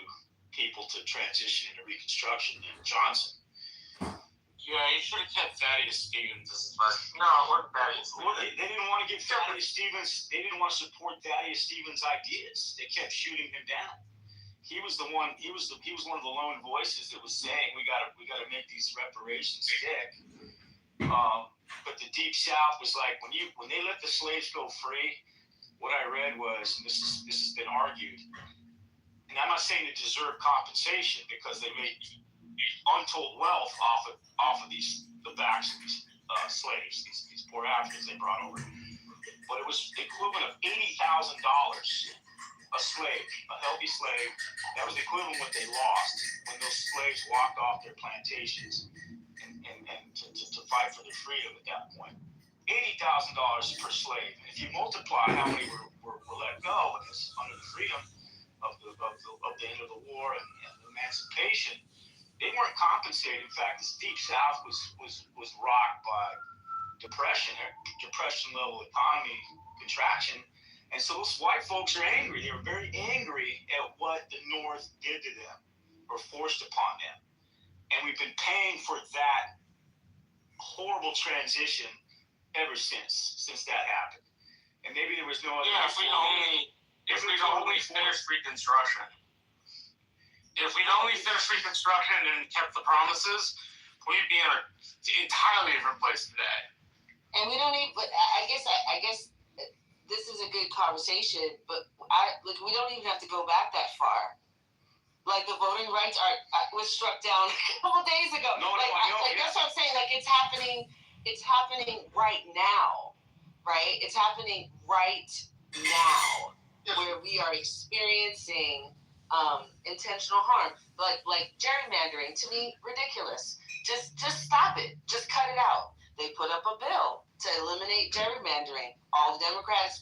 Speaker 9: people to transition into Reconstruction than Johnson.
Speaker 13: Yeah, you should have kept Thaddeus Stevens as
Speaker 9: No, it wasn't Thaddeus. Well, they didn't want to give Thaddeus Stevens. They didn't want to support Thaddeus Stevens' ideas. They kept shooting him down. He was the one. He was one of the lone voices that was saying we got to make these reparations stick. But the Deep South was when they let the slaves go free. What I read was, and this has been argued, and I'm not saying they deserve compensation because they made untold wealth off of the backs of these slaves, these poor Africans they brought over. But it was the equivalent of $80,000 a slave, a healthy slave. That was the equivalent of what they lost when those slaves walked off their plantations and to fight for their freedom at that point. $80,000 per slave. And if you multiply how many were let go under the freedom of the end of the war and emancipation, they weren't compensated. In fact, the Deep South was rocked by depression level economy contraction. And so those white folks are angry. They were very angry at what the North did to them or forced upon them. And we've been paying for that horrible transition ever since that happened. And maybe there was no other.
Speaker 13: Yeah, if we'd only finished Reconstruction. If we'd only finished Reconstruction and kept the promises, we'd be in an entirely different place today.
Speaker 5: And we don't even. But I guess this is a good conversation. But we don't even have to go back that far. Like the voting rights was struck down a couple days ago.
Speaker 9: No,
Speaker 5: that's what I'm saying. Like it's happening right now, right? It's happening right now, where we are experiencing intentional harm, like gerrymandering. To me, ridiculous. Just stop it. Just cut it out. They put up a bill to eliminate gerrymandering. All the Democrats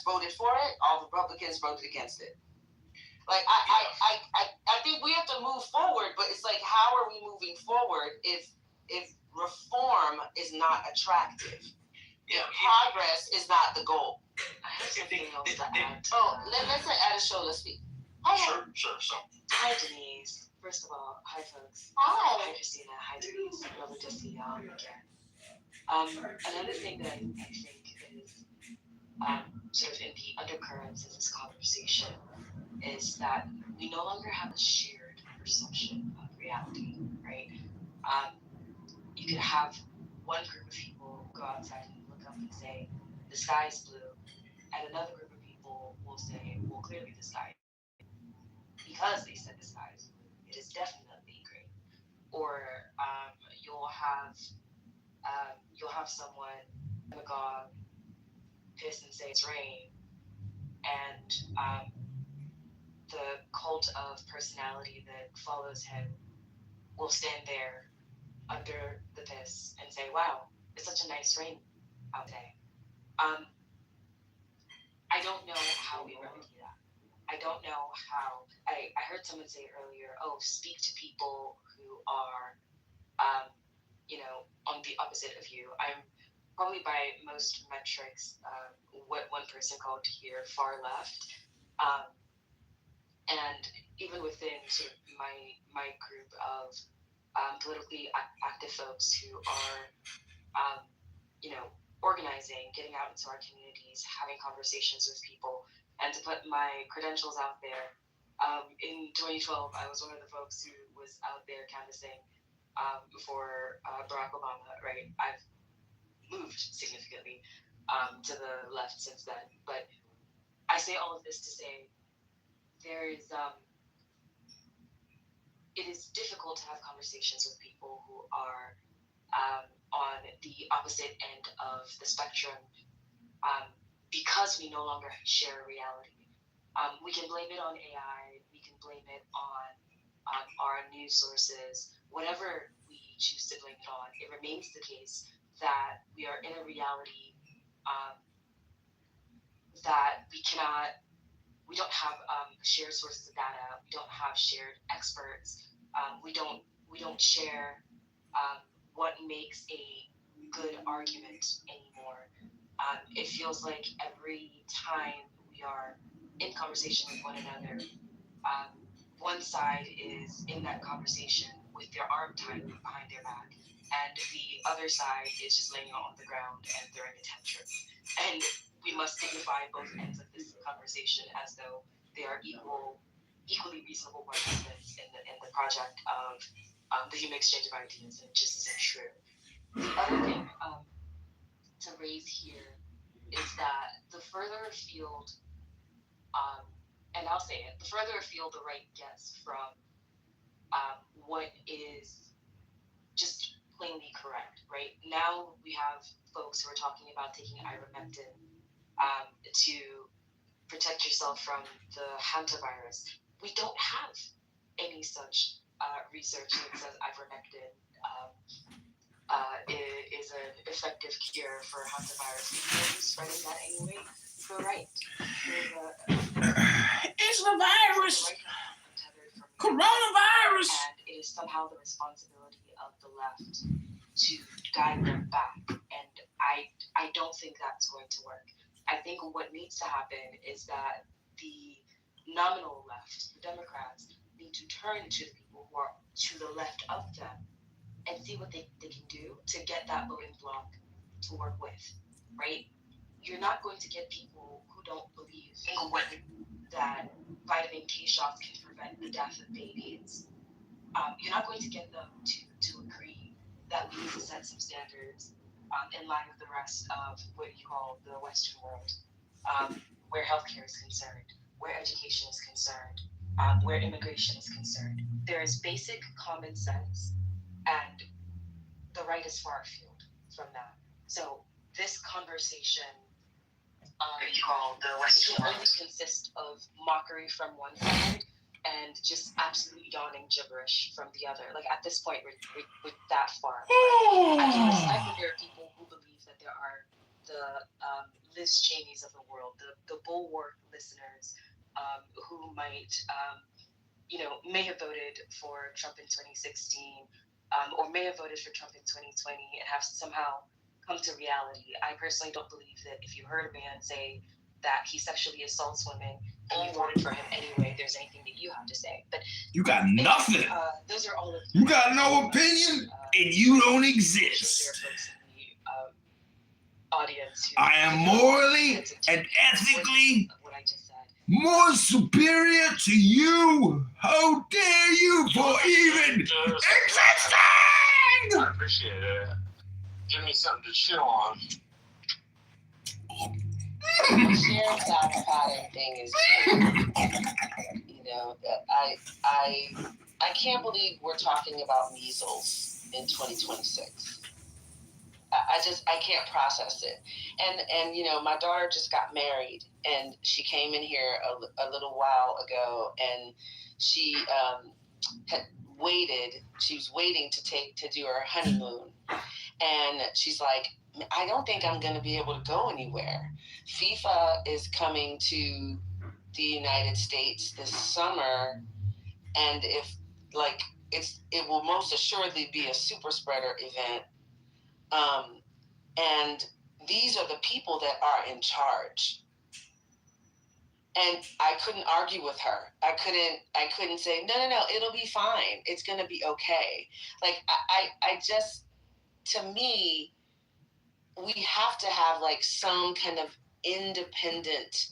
Speaker 5: voted for it. All the Republicans voted against it. Like I think we have to move forward, but it's like, how are we moving forward if reform is not attractive? If progress is not the goal?
Speaker 8: I have something else to add.
Speaker 5: Let's add a show. Let's speak.
Speaker 9: Sure. So,
Speaker 8: hi Denise. First of all, hi folks.
Speaker 5: Hi.
Speaker 8: Hi Christina. Hi Denise. Lovely to see y'all again. Another thing that I think is sort of in the undercurrents of this conversation is that we no longer have a shared perception of reality, right? You could have one group of people go outside and look up and say, the sky is blue, and another group of people will say, well, clearly the sky is blue. Because they said the sky is blue, it is definitely green. Or you'll have someone, demagogue, piss and say it's rain, and the cult of personality that follows him will stand there under the piss and say, wow, it's such a nice rain out today. I don't know how we remedy that. I don't know how. I heard someone say earlier, speak to people who are, on the opposite of you. I'm probably by most metrics what one person called here far left. And even within sort of my group of politically active folks who are, organizing, getting out into our communities, having conversations with people, and to put my credentials out there. In 2012, I was one of the folks who was out there canvassing for Barack Obama, right? I've moved significantly to the left since then. But I say all of this to say it is difficult to have conversations with people who are on the opposite end of the spectrum because we no longer share reality. We can blame it on AI, we can blame it on our news sources, whatever we choose to blame it on. It remains the case that we are in a reality that we don't have shared sources of data. We don't have shared experts. We don't share what makes a good argument anymore. It feels like every time we are in conversation with one another, one side is in that conversation with their arm tied behind their back, and the other side is just laying on the ground and throwing a tantrum. And we must signify both ends of this conversation as though they are equally reasonable participants in the project of the human exchange of ideas, and it just isn't true. The other thing to raise here is that the further afield, and I'll say it, the further afield the right gets from
Speaker 5: what is just plainly correct, right? Now we have folks who are talking about taking ivermectin to protect yourself from the hantavirus. We don't have any such research that says ivermectin is an effective cure for hantavirus. If you're spreading that anyway, you're right.
Speaker 6: It's the virus. Coronavirus.
Speaker 5: And it is somehow the responsibility of the left to guide them back. And I don't think that's going to work. I think what needs to happen is that the nominal left, the Democrats, need to turn to the people who are to the left of them and see what they can do to get that voting bloc to work with, right? You're not going to get people who don't believe that vitamin K shots can prevent the death of babies. You're not going to get them to agree that we need to set some standards in line with the rest of what you call the Western world, where healthcare is concerned, where education is concerned, where immigration is concerned. There is basic common sense, and the right is far afield from that. So this conversation you call the Western world only consist of mockery from one side and just absolute yawning gibberish from the other. Like at this point, we're that far. I can respect that there are people who believe that there are the Liz Cheneys of the world, the Bulwark listeners who might, may have voted for Trump in 2016 or may have voted for Trump in 2020 and have somehow come to reality. I personally don't believe that if you heard a man say that he sexually assaults women and you voted for him anyway, there's anything that you have to say. But
Speaker 6: you got nothing.
Speaker 5: Those are all of
Speaker 6: you got no opinion, and you don't exist.
Speaker 5: Audience
Speaker 6: I am morally and ethically more superior to you. How dare you for even existing?
Speaker 13: I appreciate it. Give me something to chill on.
Speaker 5: The sheriff's patting thing is I can't believe we're talking about measles in 2026. I can't process it. And my daughter just got married, and she came in here a little while ago, and she had waited. She was waiting to do her honeymoon, and she's like, I don't think I'm going to be able to go anywhere. FIFA is coming to the United States this summer, and it will most assuredly be a super spreader event. And these are the people that are in charge. And I couldn't argue with her. I couldn't say, no, it'll be fine. It's going to be okay. Like, I just, to me, we have to have like some kind of independent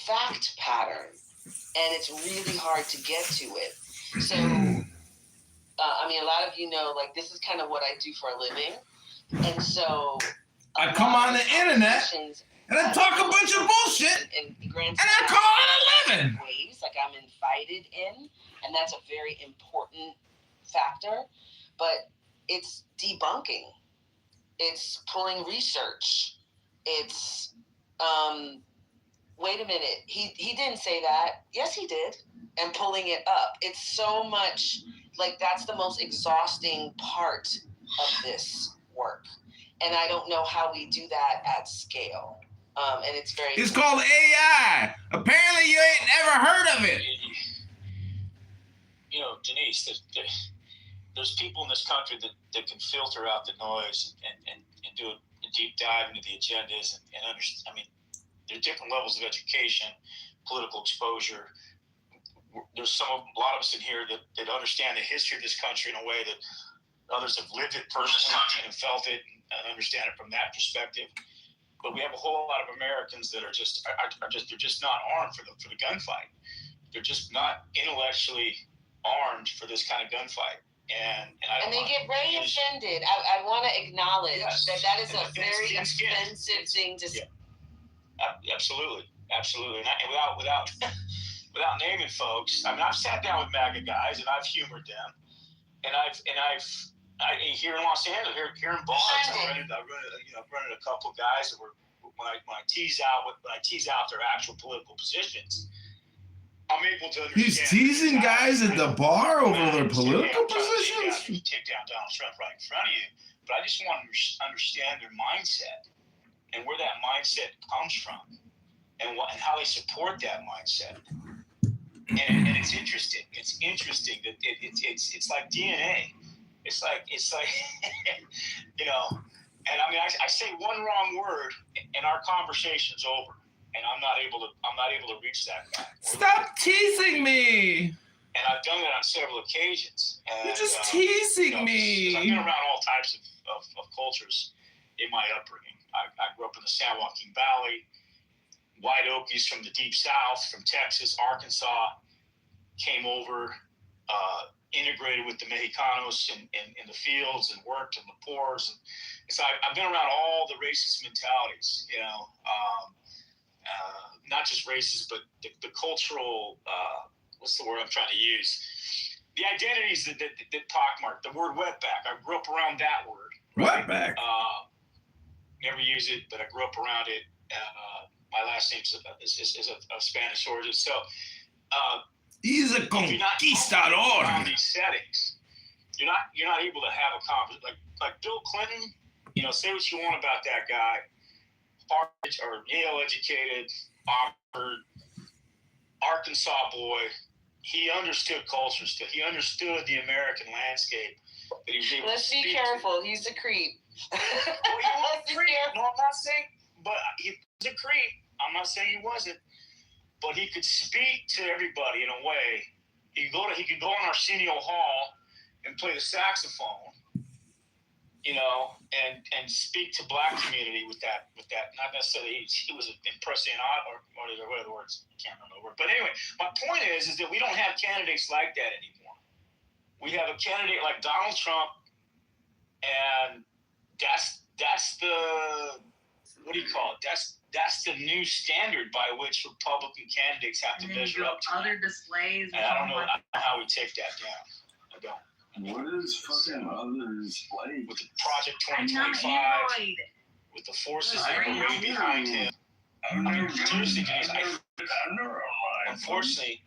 Speaker 5: fact pattern. And it's really hard to get to it. So, a lot of you know, like, this is kind of what I do for a living. And so
Speaker 6: I come on the internet and I talk a bunch of bullshit and I call it a living.
Speaker 5: Ways, like I'm invited in, and that's a very important factor. But it's debunking. It's pulling research. It's wait a minute, he didn't say that. Yes, he did. And pulling it up. It's so much, like, that's the most exhausting part of this work. And I don't know how we do that at scale. And it's very...
Speaker 6: It's called AI. Apparently you ain't never heard of it.
Speaker 9: Denise, there's people in this country that can filter out the noise and do a deep dive into the agendas and understand. There are different levels of education, political exposure. There's a lot of us in here that understand the history of this country in a way that others have lived it personally and felt it and understand it from that perspective. But we have a whole lot of Americans that are just not armed for the gunfight. They're just not intellectually armed for this kind of gunfight. And they get very offended. I want to acknowledge that is a very offensive thing to say. Yeah. Absolutely. And without without naming folks, I mean, I've sat down with MAGA guys and I've humored them, and I've here in Los Angeles, here in bars, I've run into a couple of guys that were when I tease out their actual political positions. I'm able to understand.
Speaker 6: He's teasing guys at the bar over their political positions.
Speaker 9: Take down Donald Trump right in front of you, but I just want to understand their mindset and where that mindset comes from, and how they support that mindset. And it's interesting. It's interesting that it's like DNA. It's like you know. And I mean, I say one wrong word, and our conversation's over. And I'm not able to reach that guy.
Speaker 6: Stop teasing me.
Speaker 9: And I've done that on several occasions. And,
Speaker 6: You're just teasing me.
Speaker 9: I've been around all types of cultures in my upbringing. I grew up in the San Joaquin Valley. White Okies from the Deep South, from Texas, Arkansas, came over, integrated with the Mexicanos in the fields and worked in the pores. And so I've been around all the racist mentalities, you know. Not just racist, but the cultural, what's the word I'm trying to use? The identities that pockmark, the word wetback. I grew up around that word. Right?
Speaker 6: Wetback.
Speaker 9: Never use it, but I grew up around it. My last name is of Spanish origin. So,
Speaker 6: he's a conquistador.
Speaker 9: Around these settings, you're not able to have a conversation. Like Bill Clinton, you know, say what you want about that guy. Harvard or Yale educated, Oxford, Arkansas boy. He understood culture still. He understood the American landscape. That he was able
Speaker 5: Let's
Speaker 9: to
Speaker 5: be
Speaker 9: speak
Speaker 5: careful. He's a creep.
Speaker 9: Well, he was a creep. No, I'm not saying, but he was a creep. I'm not saying he wasn't. But he could speak to everybody in a way. He could go on Arsenio Hall and play the saxophone, you know, and speak to black community with that. Not necessarily he was impressing or what are the words? I can't remember the word. But anyway, my point is that we don't have candidates like that anymore. We have a candidate like Donald Trump, and that's the, what do you call it? That's the new standard by which Republican candidates have to measure up to.
Speaker 12: Other displays.
Speaker 9: And I don't know how we take that down. I don't.
Speaker 6: What is fucking other display?
Speaker 9: With the Project 2025, with the forces that are way behind him. I mean, seriously, Denise, unfortunately,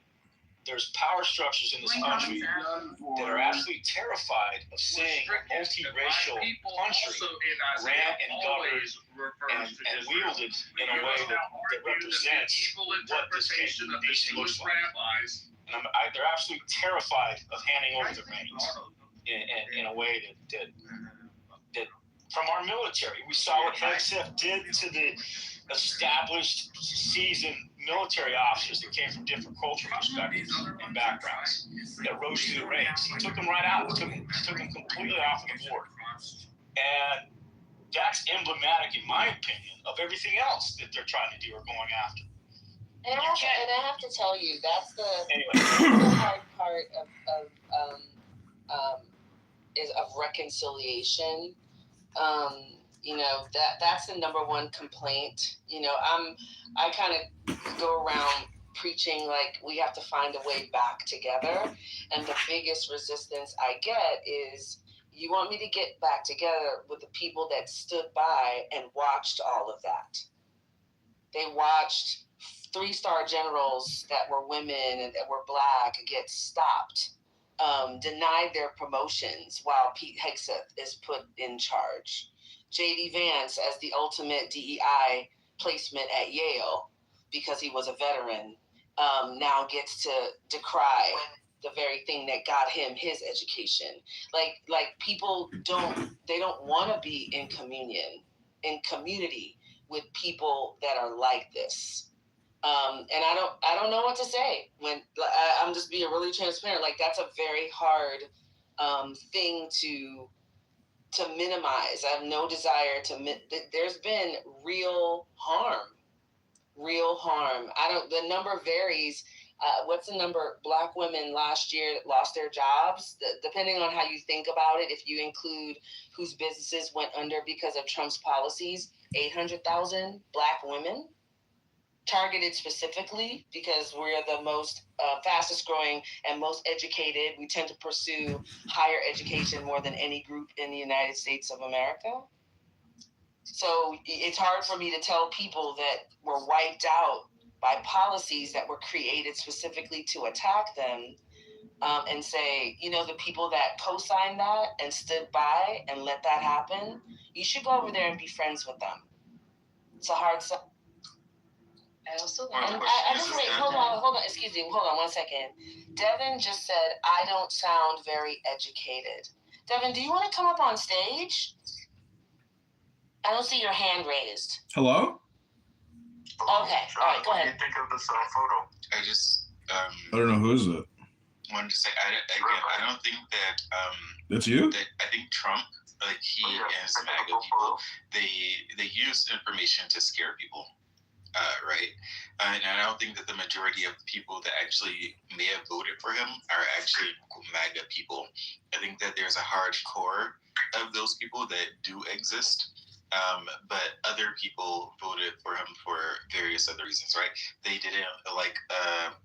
Speaker 9: there's power structures in this country that are absolutely terrified of seeing a multiracial country ran and governed and wielded in a way that represents what this nation looks like. And they're absolutely terrified of handing over the reins in a way that from our military. We saw what XF did to the established, seasoned military officers that came from different cultural perspectives and backgrounds that rose through the ranks. He took them right out, took them completely off the board. And that's emblematic, in my opinion, of everything else that they're trying to do or going after.
Speaker 5: And I have to tell you, that's the hard part of reconciliation. You know, that's the number one complaint. You know, I kind of go around preaching like we have to find a way back together, and the biggest resistance I get is, you want me to get back together with the people that stood by and watched all of that. They watched 3-star generals that were women and that were black get stopped, denied their promotions while Pete Hegseth is put in charge. J.D. Vance as the ultimate DEI placement at Yale because he was a veteran, now gets to decry the very thing that got him his education. Like people don't want to be in community with people that are like this. And I don't know what to say when I'm just being really transparent. Like, that's a very hard thing to minimize. I have no desire there's been real harm. The number varies. What's the number? Black women last year lost their jobs. Depending on how you think about it, if you include whose businesses went under because of Trump's policies, 800,000 black women. targeted specifically because we're the most fastest growing and most educated. We tend to pursue higher education more than any group in the United States of America. So it's hard for me to tell people that were wiped out by policies that were created specifically to attack them, and say, the people that co-signed that and stood by and let that happen, you should go over there and be friends with them. It's a hard sell.
Speaker 8: I also
Speaker 5: And I just wait. Hold on. Excuse me. Hold on 1 second. Devin just said, I don't sound very educated. Devin, do you want to come up on stage? I don't see your hand raised.
Speaker 6: Hello?
Speaker 5: Okay. All right, go ahead.
Speaker 13: What do you think of this photo?
Speaker 11: I just
Speaker 6: I don't know, who is it?
Speaker 11: wanted to say, I don't think that
Speaker 6: That's you?
Speaker 11: that I think Trump, like he
Speaker 13: Yeah,
Speaker 11: and
Speaker 13: I think
Speaker 11: MAGA
Speaker 13: both
Speaker 11: people, they use information to scare people, right? And I don't think that the majority of people that actually may have voted for him are actually MAGA people. I think that there's a hard core of those people that do exist. But other people voted for him for various other reasons, right? They didn't like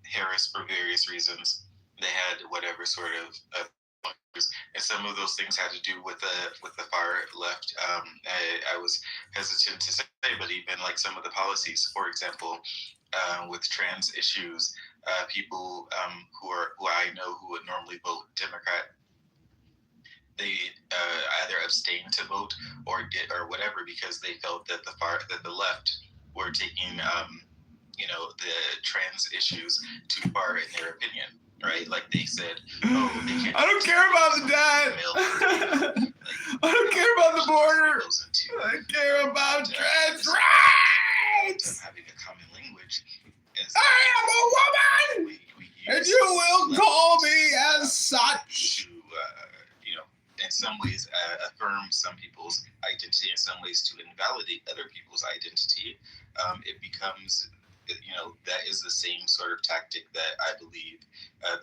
Speaker 11: Harris for various reasons. They had whatever sort of and some of those things had to do with the far left. I was hesitant to say, but even like some of the policies, for example, with trans issues, people who I know who would normally vote Democrat, they either abstained to vote or whatever because they felt that the left were taking the trans issues too far in their opinion. Right, like they said, oh, they can't.
Speaker 6: I don't care about that. I don't care about the border. I care about trans rights.
Speaker 11: Having a common language.
Speaker 6: I am a woman, and you will call me as such.
Speaker 11: To in some ways affirm some people's identity, in some ways to invalidate other people's identity. It becomes. That is the same sort of tactic that I believe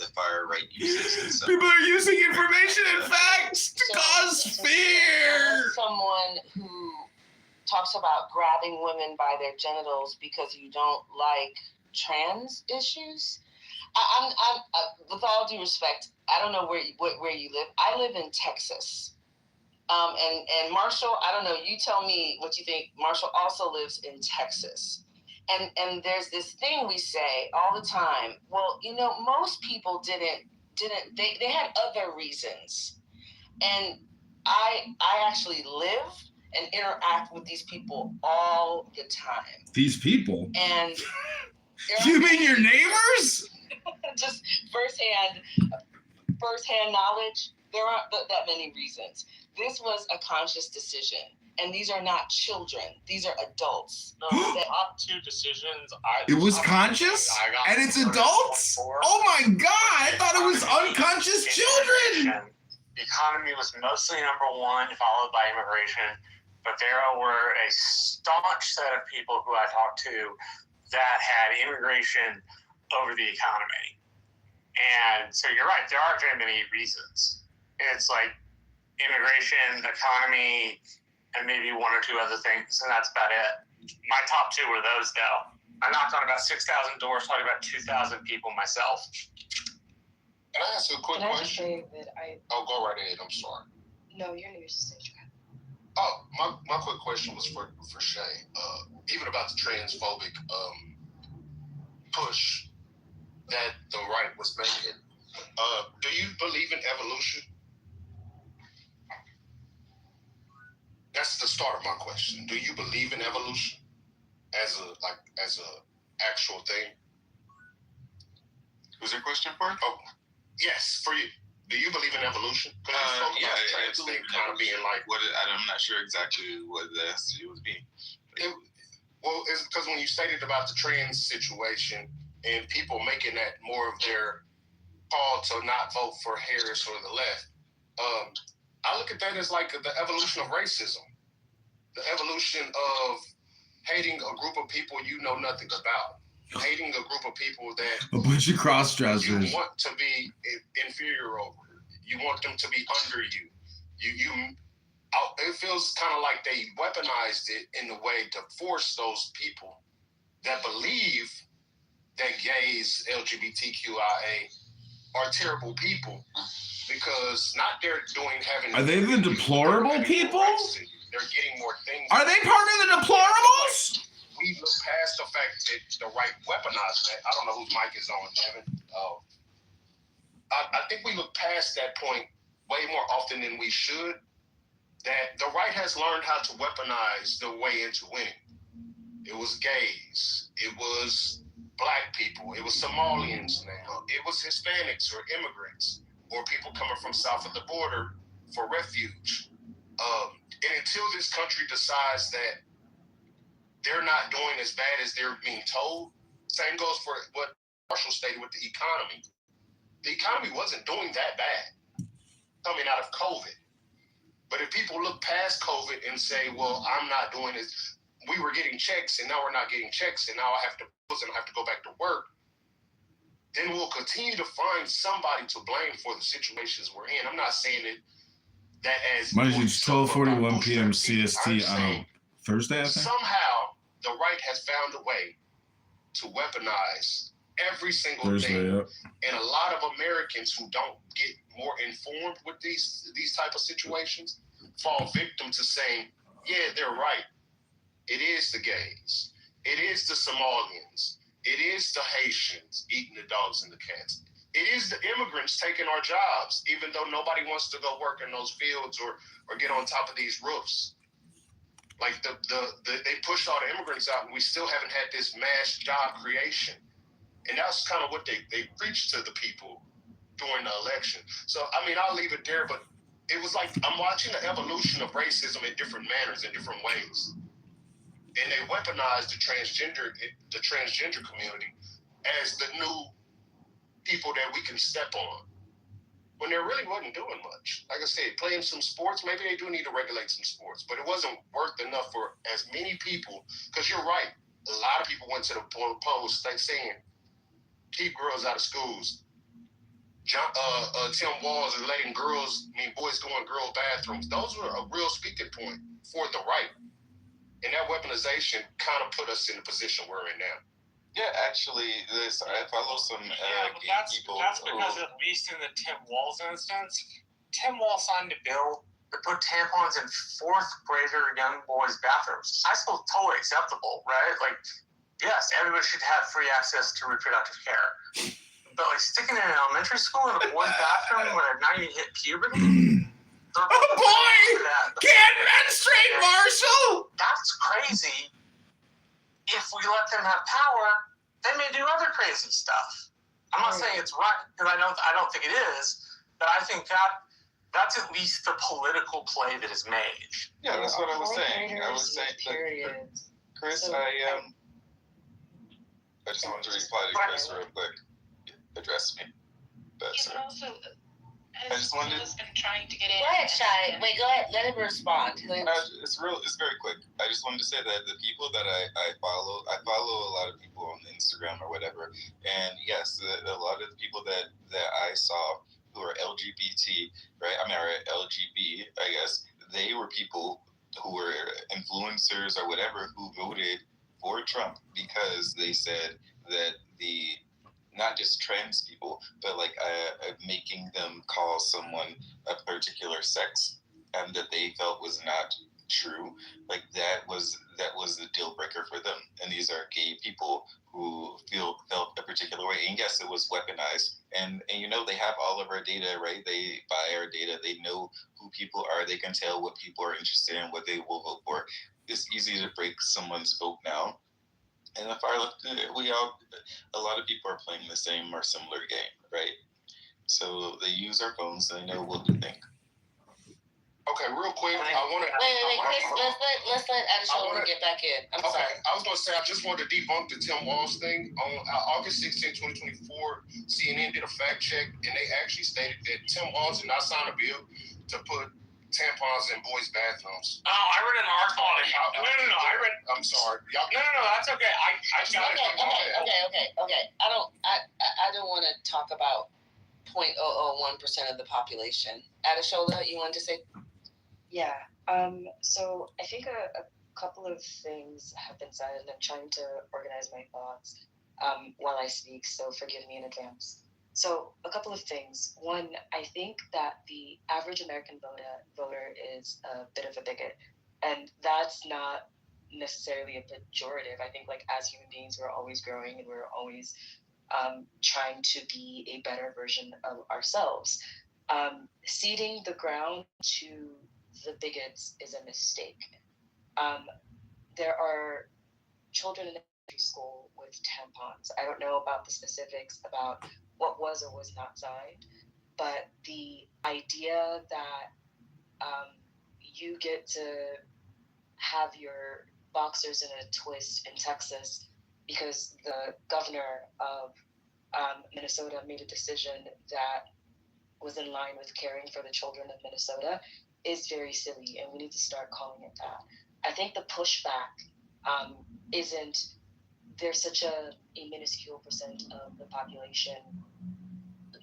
Speaker 11: the far right uses.
Speaker 6: People are using information and facts to cause fear.
Speaker 5: Someone who talks about grabbing women by their genitals because you don't like trans issues. I'm with all due respect, I don't know where you live. I live in Texas. And Marshall, I don't know. You tell me what you think. Marshall also lives in Texas. And there's this thing we say all the time. Well, most people didn't they had other reasons. And I actually live and interact with these people all the time.
Speaker 6: These people?
Speaker 5: And
Speaker 6: you mean your neighbors?
Speaker 5: Just firsthand knowledge. There aren't that many reasons. This was a conscious decision. And these are not children. These are adults.
Speaker 13: No, the top two decisions.
Speaker 6: It was conscious? And it's adults? Oh my God, I thought it was unconscious children.
Speaker 13: The economy was mostly number one, followed by immigration. But there were a staunch set of people who I talked to that had immigration over the economy. And so you're right, there aren't very many reasons. It's like immigration, economy, and maybe one or two other things, and that's about it. My top two were those, though. I knocked on about 6,000 doors, talking about 2,000 people myself.
Speaker 2: Can I ask you a quick question? Oh, go right ahead. I'm sorry.
Speaker 8: No, you're new to stage.
Speaker 2: Oh, my quick question was for Shay. Even about the transphobic push that the right was making. Do you believe in evolution? That's the start of my question. Do you believe in evolution as a actual thing? Who's your question for? Oh, yes, for you. Do you believe in evolution?
Speaker 11: Yeah, I believe in kind of being like what I'm not sure exactly what that has to do with me.
Speaker 2: It's because when you stated about the trans situation and people making that more of their call to not vote for Harris or the left, I look at that as like the evolution of racism, the evolution of hating a group of people you know nothing about, hating a group of people that
Speaker 6: a bunch of cross-dressers
Speaker 2: you want to be inferior over. You want them to be under you. It feels kind of like they weaponized it in a way to force those people
Speaker 12: that believe that gays, LGBTQIA, are terrible people because not they're having.
Speaker 6: Are they the deplorable people?
Speaker 12: They're getting more things.
Speaker 6: Are they part of the deplorables?
Speaker 12: We look past the fact that the right weaponized that. I don't know whose mic is on, Devin. I think we look past that point way more often than we should. That the right has learned how to weaponize the way into winning. It was gays. It was black people. It was Somalians now. It was Hispanics or immigrants or people coming from south of the border for refuge. And until this country decides that they're not doing as bad as they're being told, same goes for what Marshall stated with the economy. The economy wasn't doing that bad coming out of COVID. But if people look past COVID and say, well, I'm not doing this, we were getting checks and now we're not getting checks and now I have to go back to work, then we'll continue to find somebody to blame for the situations we're in. I'm not saying that as
Speaker 6: Mind you, it's 12:41 p.m. CST on Thursday, I think.
Speaker 12: Somehow, the right has found a way to weaponize every single thing. Yep. And a lot of Americans who don't get more informed with these type of situations fall victim to saying, yeah, they're right. It is the gays. It is the Somalians. It is the Haitians eating the dogs and the cats. It is the immigrants taking our jobs, even though nobody wants to go work in those fields or get on top of these roofs. Like they pushed all the immigrants out, and we still haven't had this mass job creation. And that's kind of what they preached to the people during the election. So, I mean, I'll leave it there, but it was like I'm watching the evolution of racism in different manners, in different ways. And they weaponized the transgender community as the new people that we can step on, when there really wasn't doing much. Like I said, playing some sports, maybe they do need to regulate some sports, but it wasn't worth enough for as many people, because you're right, a lot of people went to the polls saying, keep girls out of schools. Tim Walz is letting boys go in girl bathrooms. Those were a real speaking point for the right. And that weaponization kind of put us in the position we're in now.
Speaker 11: Yeah, actually, I follow some people.
Speaker 13: That's because, at least in the Tim Walz instance, Tim Walz signed a bill to put tampons in fourth grader young boys' bathrooms. I suppose totally acceptable, right? Like, yes, everybody should have free access to reproductive care. But, like, sticking it in elementary school in a boys' bathroom when they're not even hit puberty?
Speaker 6: Oh, boy! Can't menstruate, Marshall!
Speaker 13: That's crazy. If we let them have power, they may do other crazy stuff. I'm not saying it's right, because I don't think it is, but I think that's at least the political play that is made.
Speaker 11: Yeah, that's what I was saying. Chris, so, I just wanted to reply to Chris real quick. Address me. That's
Speaker 8: but also,
Speaker 11: I just wanted.
Speaker 8: Been trying to get in.
Speaker 5: Go ahead, Shai. Wait, go ahead. Let him respond.
Speaker 11: It's very quick. I just wanted to say that the people that I follow a lot of people on Instagram or whatever, and yes, a lot of the people that I saw who are LGBT, right? I mean, or LGB, I guess, they were people who were influencers or whatever who voted for Trump because they said that not just trans people, but like making them call someone a particular sex and that they felt was not true. Like that was the deal breaker for them. And these are gay people who felt a particular way. And yes, it was weaponized. And you know, they have all of our data, right? They buy our data. They know who people are. They can tell what people are interested in, what they will vote for. It's easy to break someone's vote now. And if I look, a lot of people are playing the same or similar game, right? So they use our phones and they know what we think.
Speaker 12: Okay, real quick, I want to.
Speaker 5: Wait, Chris, let's let Adeshola get back in. I'm sorry.
Speaker 12: I was going to say, I just wanted to debunk the Tim Walz thing. On August 16, 2024, CNN did a fact check, and they actually stated that Tim Walz did not sign a bill to put tampons in boys' bathrooms.
Speaker 13: Oh, I read an article on it. No.
Speaker 12: I'm sorry.
Speaker 13: No, that's okay. I got it.
Speaker 5: Okay. I don't want to talk about 0.001% of the population. Adeshola, you wanted to say?
Speaker 14: Yeah. So I think a couple of things have been said, and I'm trying to organize my thoughts while I speak, so forgive me in advance. So, a couple of things. One, I think that the average American voter is a bit of a bigot, and that's not necessarily a pejorative. I think, like, as human beings, we're always growing and we're always trying to be a better version of ourselves. Ceding the ground to the bigots is a mistake. There are children in elementary school with tampons. I don't know about the specifics about what was or was not signed, but the idea that you get to have your boxers in a twist in Texas because the governor of Minnesota made a decision that was in line with caring for the children of Minnesota is very silly, and we need to start calling it that. I think the pushback isn't there's such a minuscule percent of the population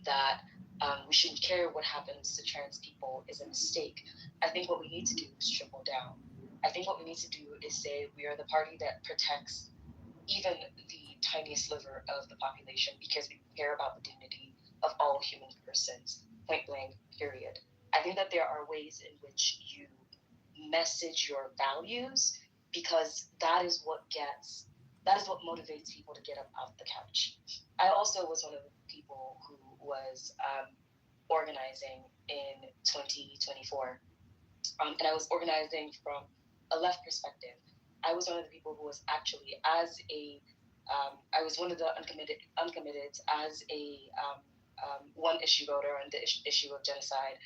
Speaker 14: that we shouldn't care what happens to trans people is a mistake. I think what we need to do is triple down. I think what we need to do is say we are the party that protects even the tiniest sliver of the population because we care about the dignity of all human persons, point blank, period. I think that there are ways in which you message your values because that is what motivates people to get up off the couch. I also was one of the people who was organizing in 2024, and I was organizing from a left perspective. I was one of the people who was actually I was one of the uncommitted as a one issue voter on the issue of genocide.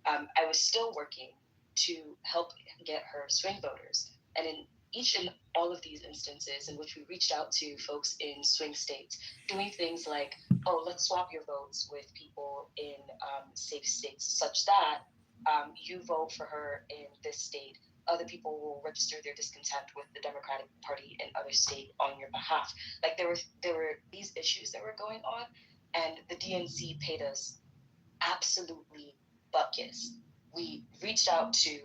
Speaker 14: I was still working to help get her swing voters, and in each and all of these instances in which we reached out to folks in swing states, doing things like, oh, let's swap your votes with people in safe states, such that you vote for her in this state. Other people will register their discontent with the Democratic Party in other state on your behalf. Like there were these issues that were going on, and the DNC paid us absolutely buckus. We reached out to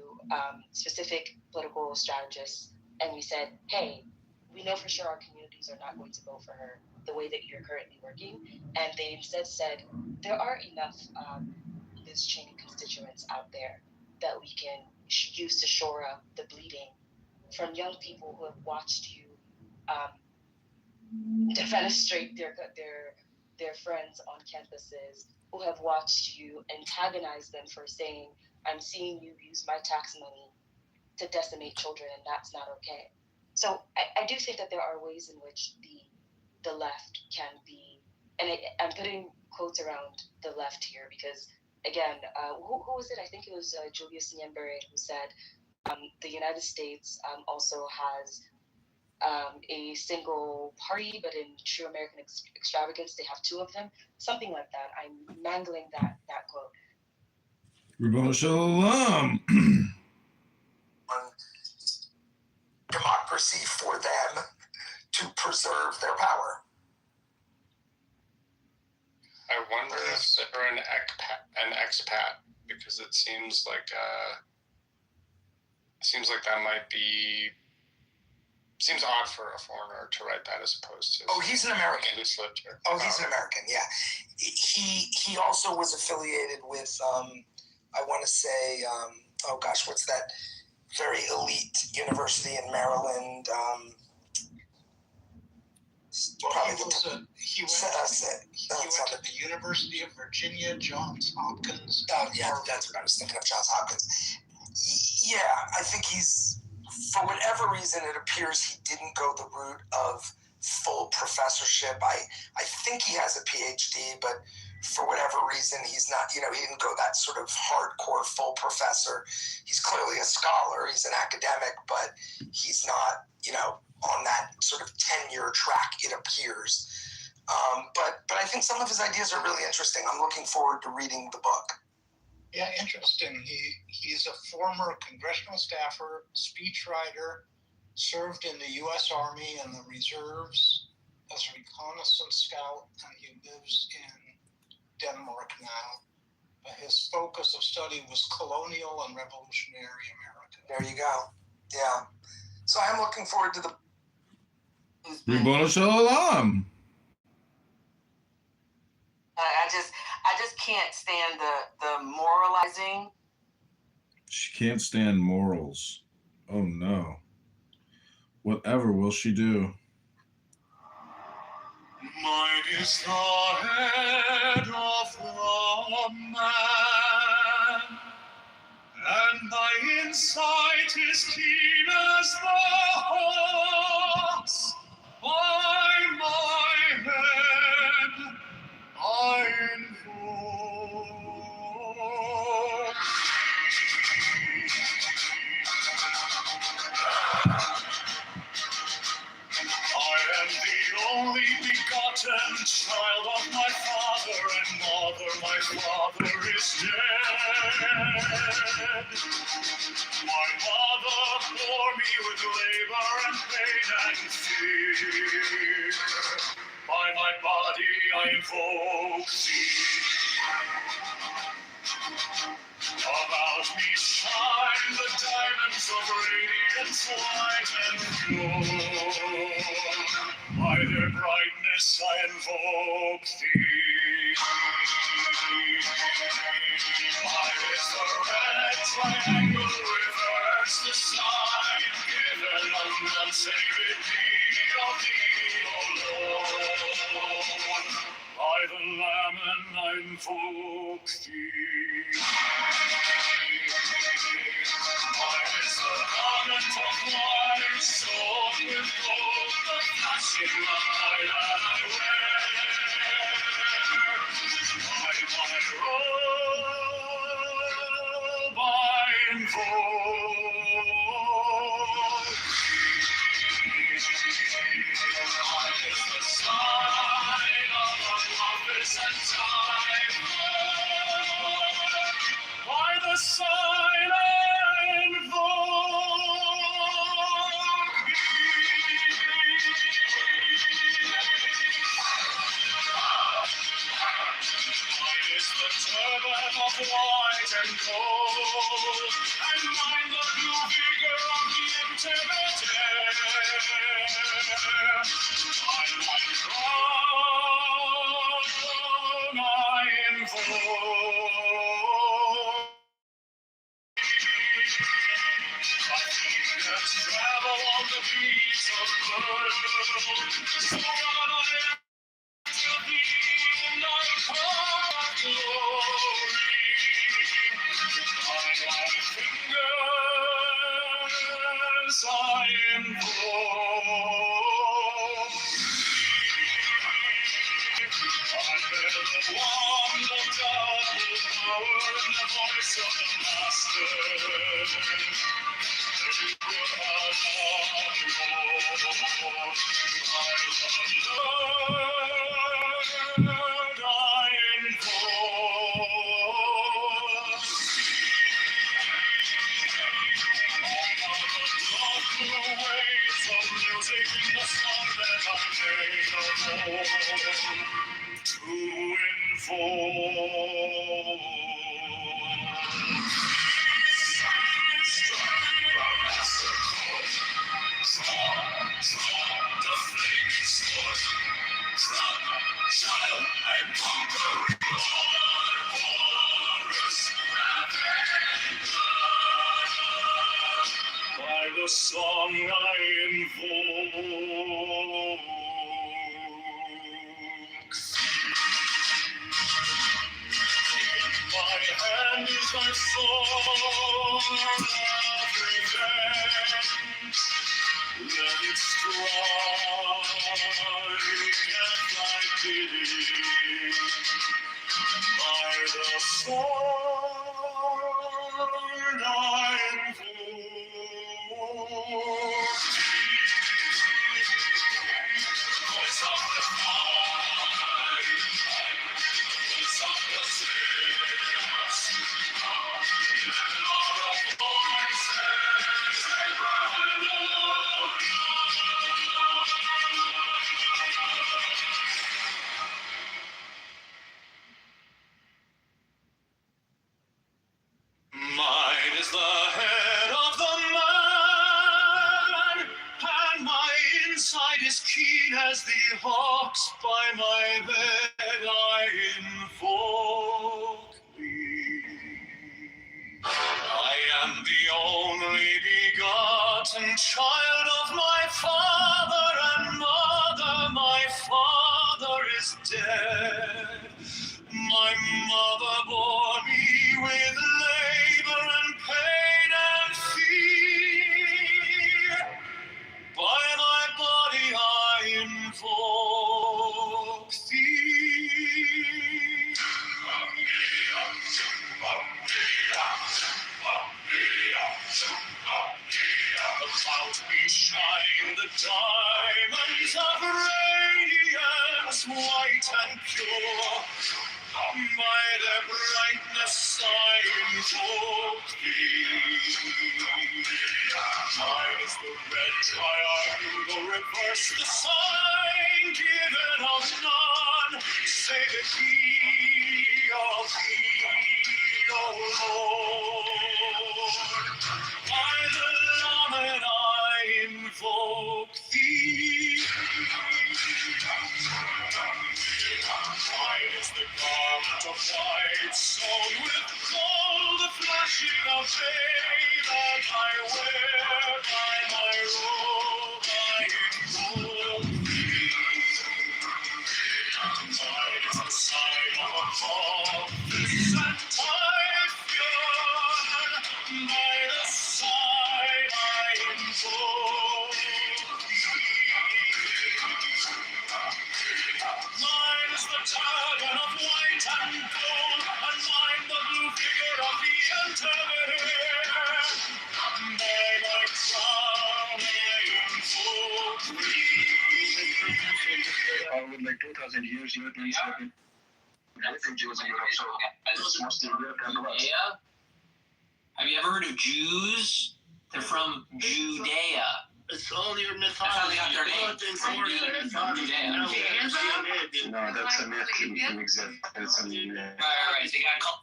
Speaker 14: specific political strategists, and we said, hey, we know for sure our communities are not going to vote for her the way that you're currently working. And they instead said, there are enough Liz Cheney constituents out there that we can use to shore up the bleeding from young people who have watched you defenestrate their friends on campuses, who have watched you antagonize them for saying, I'm seeing you use my tax money to decimate children, and that's not okay. So I do think that there are ways in which the left can be, and I'm putting quotes around the left here because, again, who was it? I think it was Julius Nyambere who said the United States also has a single party, but in true American extravagance, they have two of them. Something like that. I'm mangling that quote.
Speaker 6: Rebel Shalom.
Speaker 2: Democracy for them to preserve their power.
Speaker 15: I wonder if they're an expat, because it seems like that might be. Seems odd for a foreigner to write that as opposed to.
Speaker 2: Oh, he's an American.
Speaker 15: Who's lived here.
Speaker 2: Oh, he's an American. Yeah, he also was affiliated with I want to say oh gosh, what's that very elite university in Maryland?
Speaker 16: He went to the University of Virginia, Johns Hopkins.
Speaker 2: Oh yeah, that's what I was thinking of, Johns Hopkins. Yeah, I think he's, for whatever reason, it appears he didn't go the route of full professorship. I think he has a PhD, but for whatever reason, he's not, he didn't go that sort of hardcore full professor. He's clearly a scholar, he's an academic, but he's not, on that sort of tenure track, it appears. But I think some of his ideas are really interesting. I'm looking forward to reading the book.
Speaker 16: Yeah, interesting. He's a former congressional staffer, speechwriter, served in the U.S. Army and the reserves as a reconnaissance scout, and he lives in Denmark now. But his focus of study was colonial and revolutionary America.
Speaker 2: There you go. Yeah. So I'm looking forward to the.
Speaker 6: Ribbon Shalom.
Speaker 5: I just can't stand the moralizing.
Speaker 6: She can't stand morals. Oh no. Whatever will she do?
Speaker 17: Mine is the head of the man, and my insight is keen as the hawk's. By my head I invoke. I am the only begotten child of my father and mother. My father is dead. My mother bore me with labor and pain and fear. By my body I invoke thee. About me shine the diamonds of radiant white and pure. By their brightness I invoke thee. Mine is the red triangle reverse, the sign given of none save it be of thee, O Lord. By the Lamb and I invoke thee. Mine is the garment of light, sewn with gold, the flashing light I wear. By my robe I invoke thee. Mine is the sign of the prophets and time. By the sign I invoke Mine is the turban of white and gold, and mine the blue vigor of the intimate air. By my crown I invoke. My fingers travel on the beats of gold, so run I to thee in thy power of glory. By my fingers I invoke thee. I bear the wand of double power and the voice of the Master. By the song I invoke. My hand is my sword of revenge. Let it strike at thy pity. By the sword I invoke voice of the fight, voice of the saints, Lord of voices, Abraham. the only begotten child of my father and mother. My father is dead. My mother bore me with labor and pain and fear. By my body I invoke thee. About me shine the diamonds of radiance, white and pure. By their brightness I invoke thee. Mine is the red triangle, reverse the sign given of none. Say the key of thee, O Lord. By the Lamed I invoke thee. Mine is the garment of white, sewn with gold, the flashing of day that I wear. By my robe I invoke thee. Mine is the sign of a promise and Typhoon. By the sign I invoke thee. Mine is the turban of white and gold, and mine the blue figure of the intermediate. By my crown I invoke thee.
Speaker 18: With like 2,000 years, you would think everything Jews in Europe, so it's mostly Europe and the West.
Speaker 19: Judea? Have you ever heard of Jews? They're from Judea.
Speaker 13: It's all your
Speaker 19: That's how they got their name.
Speaker 13: From
Speaker 19: Judea.
Speaker 18: No, that's a myth. It didn't exist. It's a myth.
Speaker 19: Right. They got called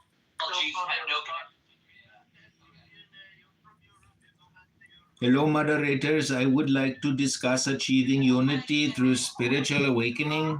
Speaker 19: Jews had no connection.
Speaker 6: Hello, moderators. I would like to discuss achieving unity through spiritual awakening.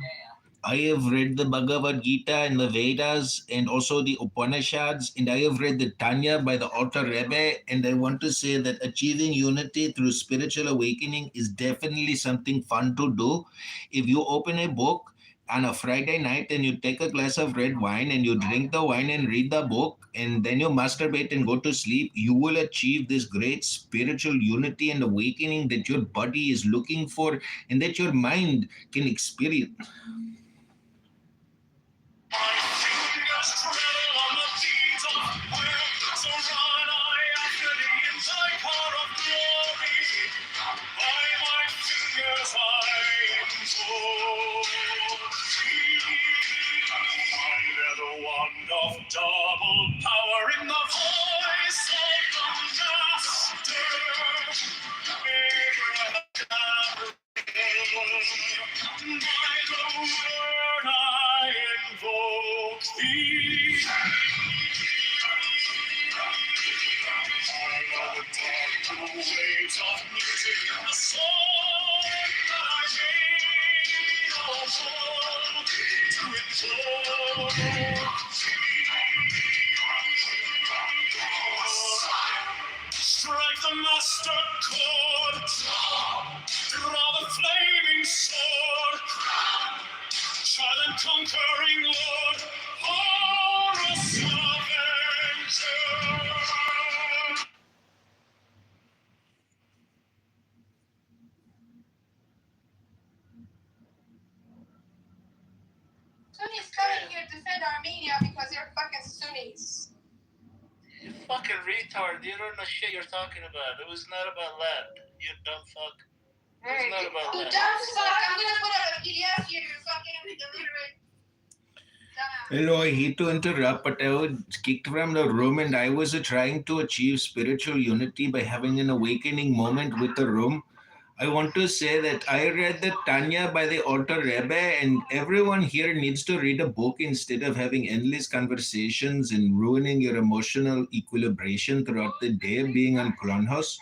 Speaker 6: I have read the Bhagavad Gita and the Vedas and also the Upanishads, and I have read the Tanya by the Alter Rebbe, and I want to say that achieving unity through spiritual awakening is definitely something fun to do. If you open a book on a Friday night and you take a glass of red wine and you drink the wine and read the book and then you masturbate and go to sleep, you will achieve this great spiritual unity and awakening that your body is looking for and that your mind can experience.
Speaker 17: My fingers travel on the beat of will, so run I after thee in thy car of glory. By my fingers I invoke thee. Under the wand of double power in the voice of the Master. By the word I invoke thee. I know the dark blue waves of music in the song that I made all fall to invoke thee. Strike the master chord, draw the flaming sword, silent conquering Lord, Horus Avenger.
Speaker 20: Sunnis coming here to defend Armenia because they're fucking Sunnis.
Speaker 13: You fucking retard. You don't know shit you're talking about. It was not about land. You dumb fuck. It was not about
Speaker 20: You
Speaker 13: land.
Speaker 20: dumb fuck, I'm gonna put up a PDF here, you fucking illiterate.
Speaker 6: Hello, I hate to interrupt, but I was kicked from the room and I was trying to achieve spiritual unity by having an awakening moment with the room. I want to say that I read the Tanya by the Alter Rebbe, and everyone here needs to read a book instead of having endless conversations and ruining your emotional equilibration throughout the day of being on Clubhouse.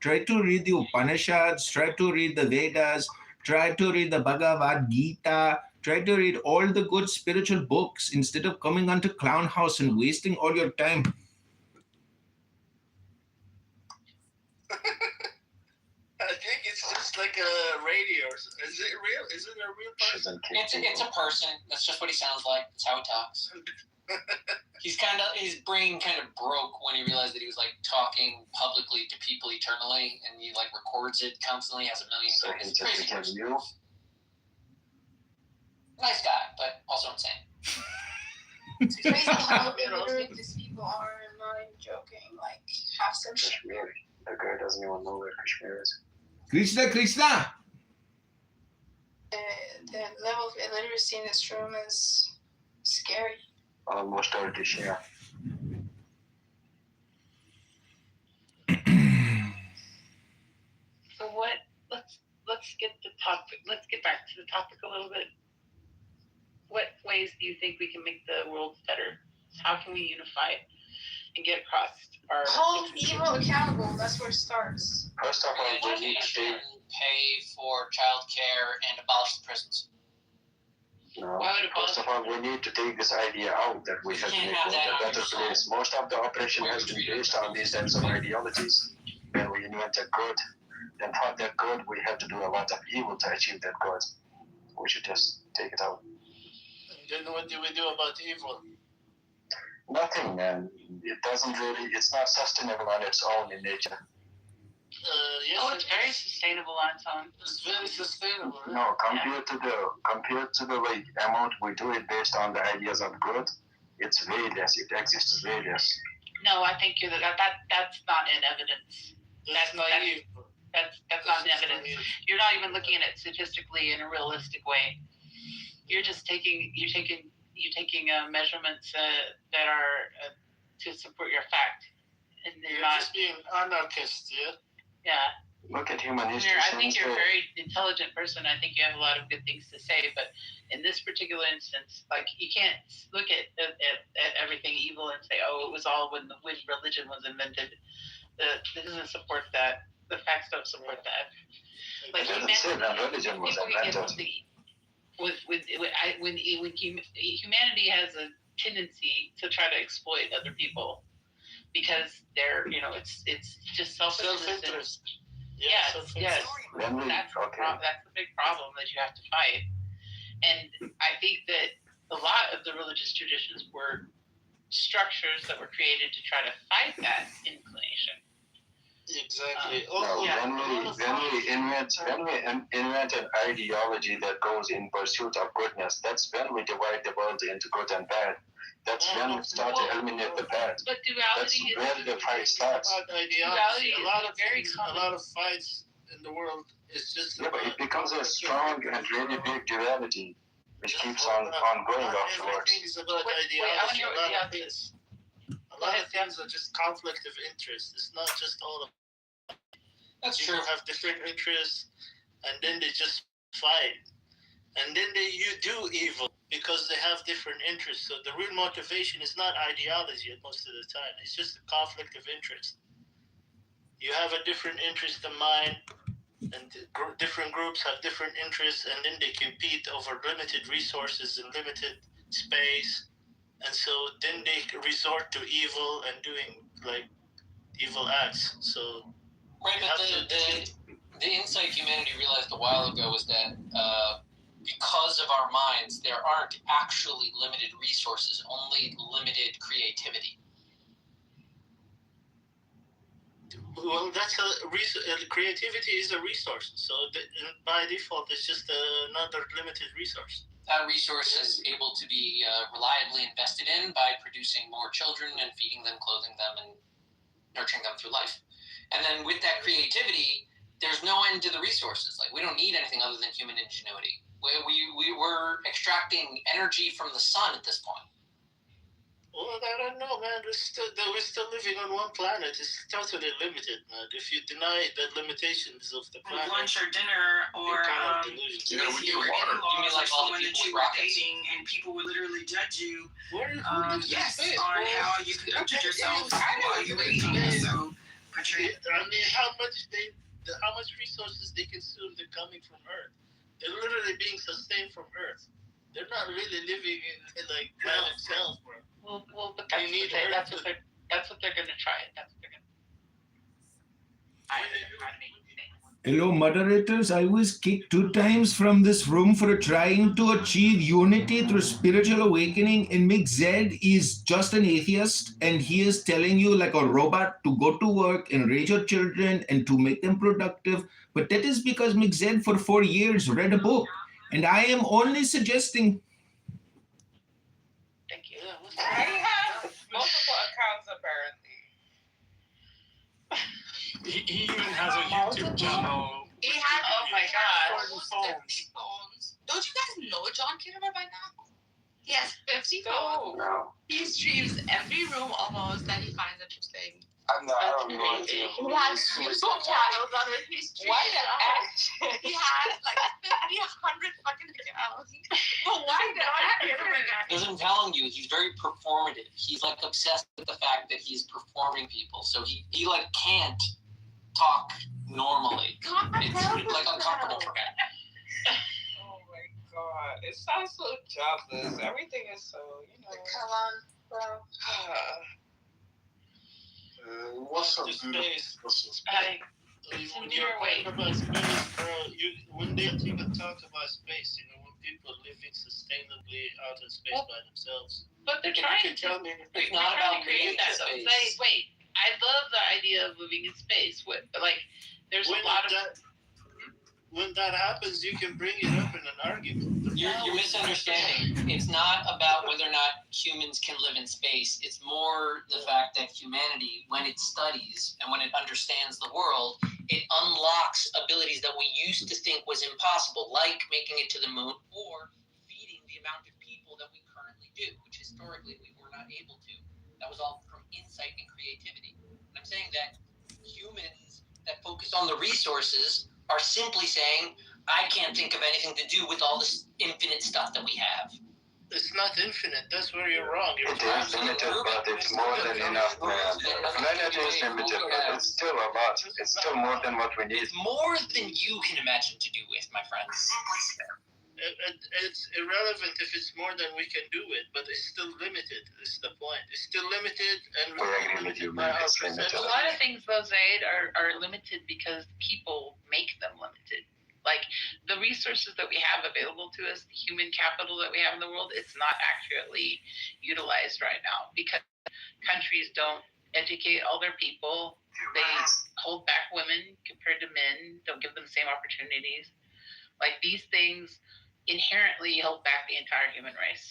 Speaker 6: Try to read the Upanishads, try to read the Vedas, try to read the Bhagavad Gita, try to read all the good spiritual books instead of coming onto Clown House and wasting all your time.
Speaker 12: radio. Is it real? Is it a real person?
Speaker 19: It's a person. That's just what he sounds like. That's how he talks. His brain kind of broke when he realized that he was like talking publicly to people eternally, and he like records it constantly, has a million phones. Crazy person. Nice guy, but also insane.
Speaker 20: It's crazy how illiterate these people are. I'm not even joking. Like half century.
Speaker 18: Kashmir. The guy doesn't even know where Kashmir is.
Speaker 6: Krishna!
Speaker 20: The level of illiteracy in this room is scary.
Speaker 18: Almost Turkish, yeah.
Speaker 8: So let's get back to the topic a little bit. What ways do you think we can make the world better? How can we unify and get across our
Speaker 20: Hold evil accountable. That's where it starts.
Speaker 18: First of all, we need to
Speaker 19: pay for childcare and abolish the prisons.
Speaker 18: No. First of all, we need to take this idea out that we have to make world a better place. Most of the operation has been based on these types of ideologies. When we invent a good, then for that good, we have to do a lot of evil to achieve that good. We should just take it out.
Speaker 12: Then what do we do about evil?
Speaker 18: Nothing, man. It doesn't really, it's not sustainable on its own in nature.
Speaker 12: Yes,
Speaker 8: it's very sustainable on its own.
Speaker 12: It's very sustainable. Right?
Speaker 18: No, compared to the like amount we do it based on the ideas of good, it's way less. It exists way less.
Speaker 8: No, I think that's not in evidence. That's not in evidence. You're not even looking at it statistically in a realistic way. You're taking measurements that are to support your fact, and they're not
Speaker 12: just being anarchist, yeah.
Speaker 8: Yeah.
Speaker 18: Look at human history.
Speaker 8: I think you're a very intelligent person. I think you have a lot of good things to say, but in this particular instance, like you can't look at everything evil and say, "Oh, it was all when religion was invented." It doesn't support that. The facts don't support that. Like
Speaker 18: religion was invented.
Speaker 8: When humanity has a tendency to try to exploit other people because they're it's just self-interest. Yes. That's the big problem that you have to fight. And I think that a lot of the religious traditions were structures that were created to try to fight that inclination.
Speaker 12: Exactly.
Speaker 18: When we invent an ideology that goes in pursuit of goodness, that's when we divide the world into good and bad. That's when we start to eliminate the bad.
Speaker 8: But duality
Speaker 18: that's where the fight starts.
Speaker 8: Duality
Speaker 12: a lot of fights in the world is just
Speaker 18: but it becomes a strong and really big duality which keeps on going afterwards.
Speaker 12: A lot of things are just conflict of interest. It's not just all of
Speaker 19: That's
Speaker 12: people
Speaker 19: true.
Speaker 12: have different interests, and then they just fight, and then you do evil because they have different interests. So the real motivation is not ideology most of the time. It's just a conflict of interest. You have a different interest in mine, and different groups have different interests, and then they compete over limited resources and limited space. And so then they resort to evil and doing like evil acts. So
Speaker 19: right, but the insight humanity realized a while ago was that because of our minds, there aren't actually limited resources, only limited creativity.
Speaker 12: Well, that's creativity is a resource. So by default, it's just another limited resource.
Speaker 19: That resource is able to be reliably invested in by producing more children and feeding them, clothing them, and nurturing them through life. And then with that creativity, there's no end to the resources. Like, we don't need anything other than human ingenuity. We're extracting energy from the sun at this point.
Speaker 12: Well, I don't know, man. We're still living on one planet. It's totally limited, man. If you deny the limitations of the planet,
Speaker 21: lunch or dinner, or if you were in laws or someone that you were dating, and people would literally judge you, yes, on how you conducted yourself while you were eating. So,
Speaker 12: I mean, how much resources they consume? They're coming from Earth. They're literally being sustained from Earth. They're not really living in like planet cells, bro.
Speaker 8: Well, but that's what they're going to try. That's what they're going to.
Speaker 6: Hello, moderators. I was kicked 2 times from this room for trying to achieve unity through spiritual awakening. And Mick Z is just an atheist, and he is telling you, like a robot, to go to work and raise your children and to make them productive. But that is because Mick Z for 4 years read a book. And I am only suggesting.
Speaker 21: Thank you. I have multiple accounts apparently.
Speaker 13: He even has a YouTube channel.
Speaker 21: He has, oh my god. Phones. Don't you guys know John Kitover by now? He has 50 phones.
Speaker 7: No.
Speaker 21: He streams every room almost that he finds interesting.
Speaker 7: I don't know.
Speaker 21: He has YouTube channels on which he streams. Why the heck? He has like 50, 100 fucking accounts. But why the heck?
Speaker 19: Because I'm telling you, he's very performative. He's like obsessed with the fact that he's performing people. So he like can't talk normally. It's like uncomfortable for him.
Speaker 21: Oh my god. It sounds so jobless. Everything is so, you know. Come on, bro.
Speaker 12: What's up,
Speaker 13: This
Speaker 12: dude?
Speaker 13: space.
Speaker 21: Hey.
Speaker 13: When you're talking about space, bro, when they even talk about space, you know, when people living sustainably out in space by themselves.
Speaker 21: But they're trying to
Speaker 19: It's not about
Speaker 21: create that though.
Speaker 19: space.
Speaker 21: Wait, I love the idea of living in space. There's a lot of
Speaker 13: When that happens, you can bring it up in an argument.
Speaker 19: You're misunderstanding. It's not about whether or not humans can live in space. It's more the fact that humanity, when it studies and when it understands the world, it unlocks abilities that we used to think was impossible, like making it to the moon or feeding the amount of people that we currently do, which historically we were not able to. That was all from insight and creativity. And I'm saying that humans that focus on the resources are simply saying, I can't think of anything to do with all this infinite stuff that we have.
Speaker 13: It's not infinite. That's where you're wrong.
Speaker 18: It is limited, but it's more than enough, man. Planet is limited, but it's still a lot. It's still more than what we need.
Speaker 19: It's more than you can imagine to do with, my friends.
Speaker 13: It's irrelevant if it's more than we can do it, but it's still limited. Is the point? It's still limited, and
Speaker 18: I agree with you, man. It's limited.
Speaker 21: a lot of things, though, Zaid, are limited because people make them limited. Like the resources that we have available to us, the human capital that we have in the world, it's not accurately utilized right now because countries don't educate all their people. They hold back women compared to men, don't give them the same opportunities. Like these things inherently hold back the entire human race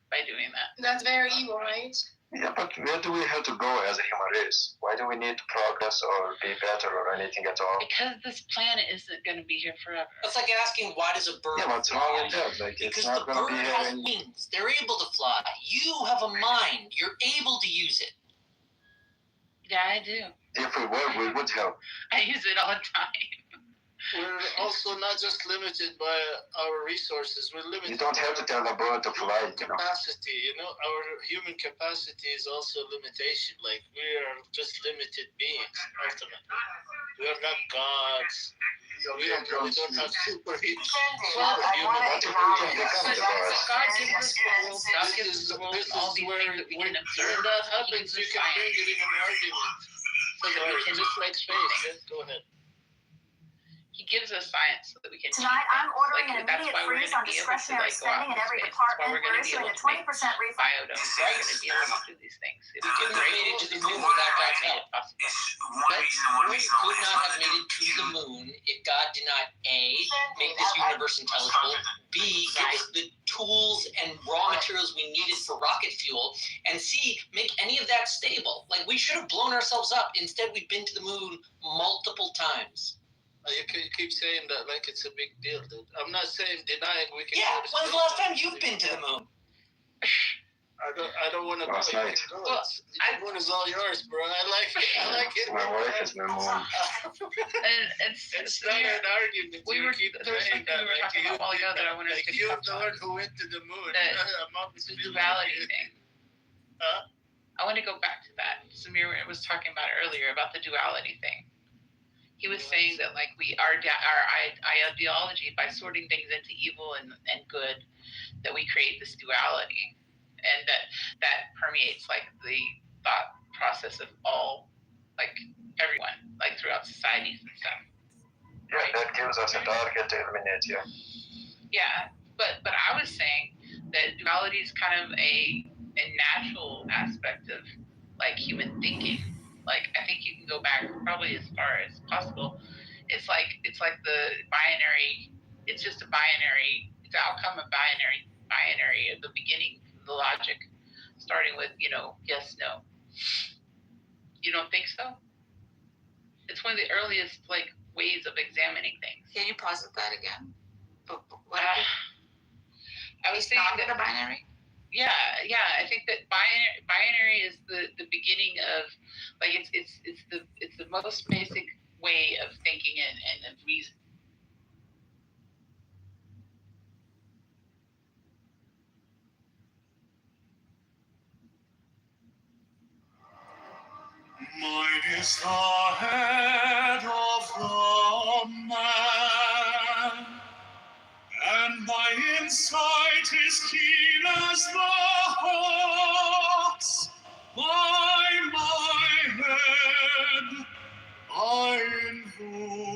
Speaker 21: by doing that.
Speaker 20: That's very evil, right?
Speaker 18: Yeah, but where do we have to go as a human race? Why do we need to progress or be better or anything at all?
Speaker 21: Because this planet isn't going to be here forever.
Speaker 19: It's like asking, why does a bird
Speaker 18: Yeah, what's wrong with that? Like,
Speaker 19: because
Speaker 18: it's not
Speaker 19: the
Speaker 18: going to
Speaker 19: bird
Speaker 18: be
Speaker 19: has
Speaker 18: here.
Speaker 19: wings. They're able to fly. You have a mind. You're able to use it.
Speaker 21: Yeah, I do.
Speaker 18: If we were, we would help.
Speaker 21: I use it all the time.
Speaker 13: we're also not just limited by our resources. We're limited.
Speaker 18: You don't have to tell a bird to fly, you know.
Speaker 13: Capacity, you know, our human capacity is also a limitation. Like we are just limited beings. Ultimately, we are not gods. We don't have superhuman.
Speaker 21: God gives us the world. God gives us the world. All these things that we can observe.
Speaker 13: When that happens, you can bring it in an argument. So that we can just make space. Go ahead.
Speaker 21: He gives us science so that we can.
Speaker 1: Tonight, I'm ordering an immediate freeze on discretionary spending in every department. We're issuing a 20% refund.
Speaker 21: Biodomes. We're going to be able to do these things. If we can made it to the moon without God's help.
Speaker 19: We could not have made it to the moon if God did not A, make this universe intelligible, B, give us the tools and raw materials we needed for rocket fuel, and C, make any of that stable. Like we should have blown ourselves up. Instead, we've been to the moon multiple times.
Speaker 13: You keep saying that like it's a big deal, dude. I'm not saying denying we can.
Speaker 19: Yeah, when's the last time you've been to the moon?
Speaker 13: I don't want to.
Speaker 18: Last night.
Speaker 13: The moon is all yours, bro. I like it.
Speaker 18: My wife is my mom.
Speaker 13: It's not an argument.
Speaker 21: There was something we were talking about a while ago that I wanted to
Speaker 13: you're the one who went to the moon.
Speaker 21: The duality thing. I want to go back to that. Samir was talking about earlier about the duality thing. He was saying that like our ideology, by sorting things into evil and good, that we create this duality, and that permeates like the thought process of all, like everyone, like throughout societies and stuff.
Speaker 18: Yeah, use as a target to eliminate you.
Speaker 1: Yeah, but I was saying that duality is kind of a natural aspect of like human thinking. Like I think you can go back probably as far as possible. It's like the binary. It's just a binary. It's the outcome of binary at the beginning, the logic, starting with yes, no. You don't think so? It's one of the earliest like ways of examining things.
Speaker 20: Can you posit that again? What
Speaker 1: I was thinking
Speaker 20: not in a binary.
Speaker 1: Yeah. I think that binary is the beginning of like it's the most basic way of thinking and of reason.
Speaker 17: Mine is the head of the man, and my insight is keen as the hawk's. By my head I invoke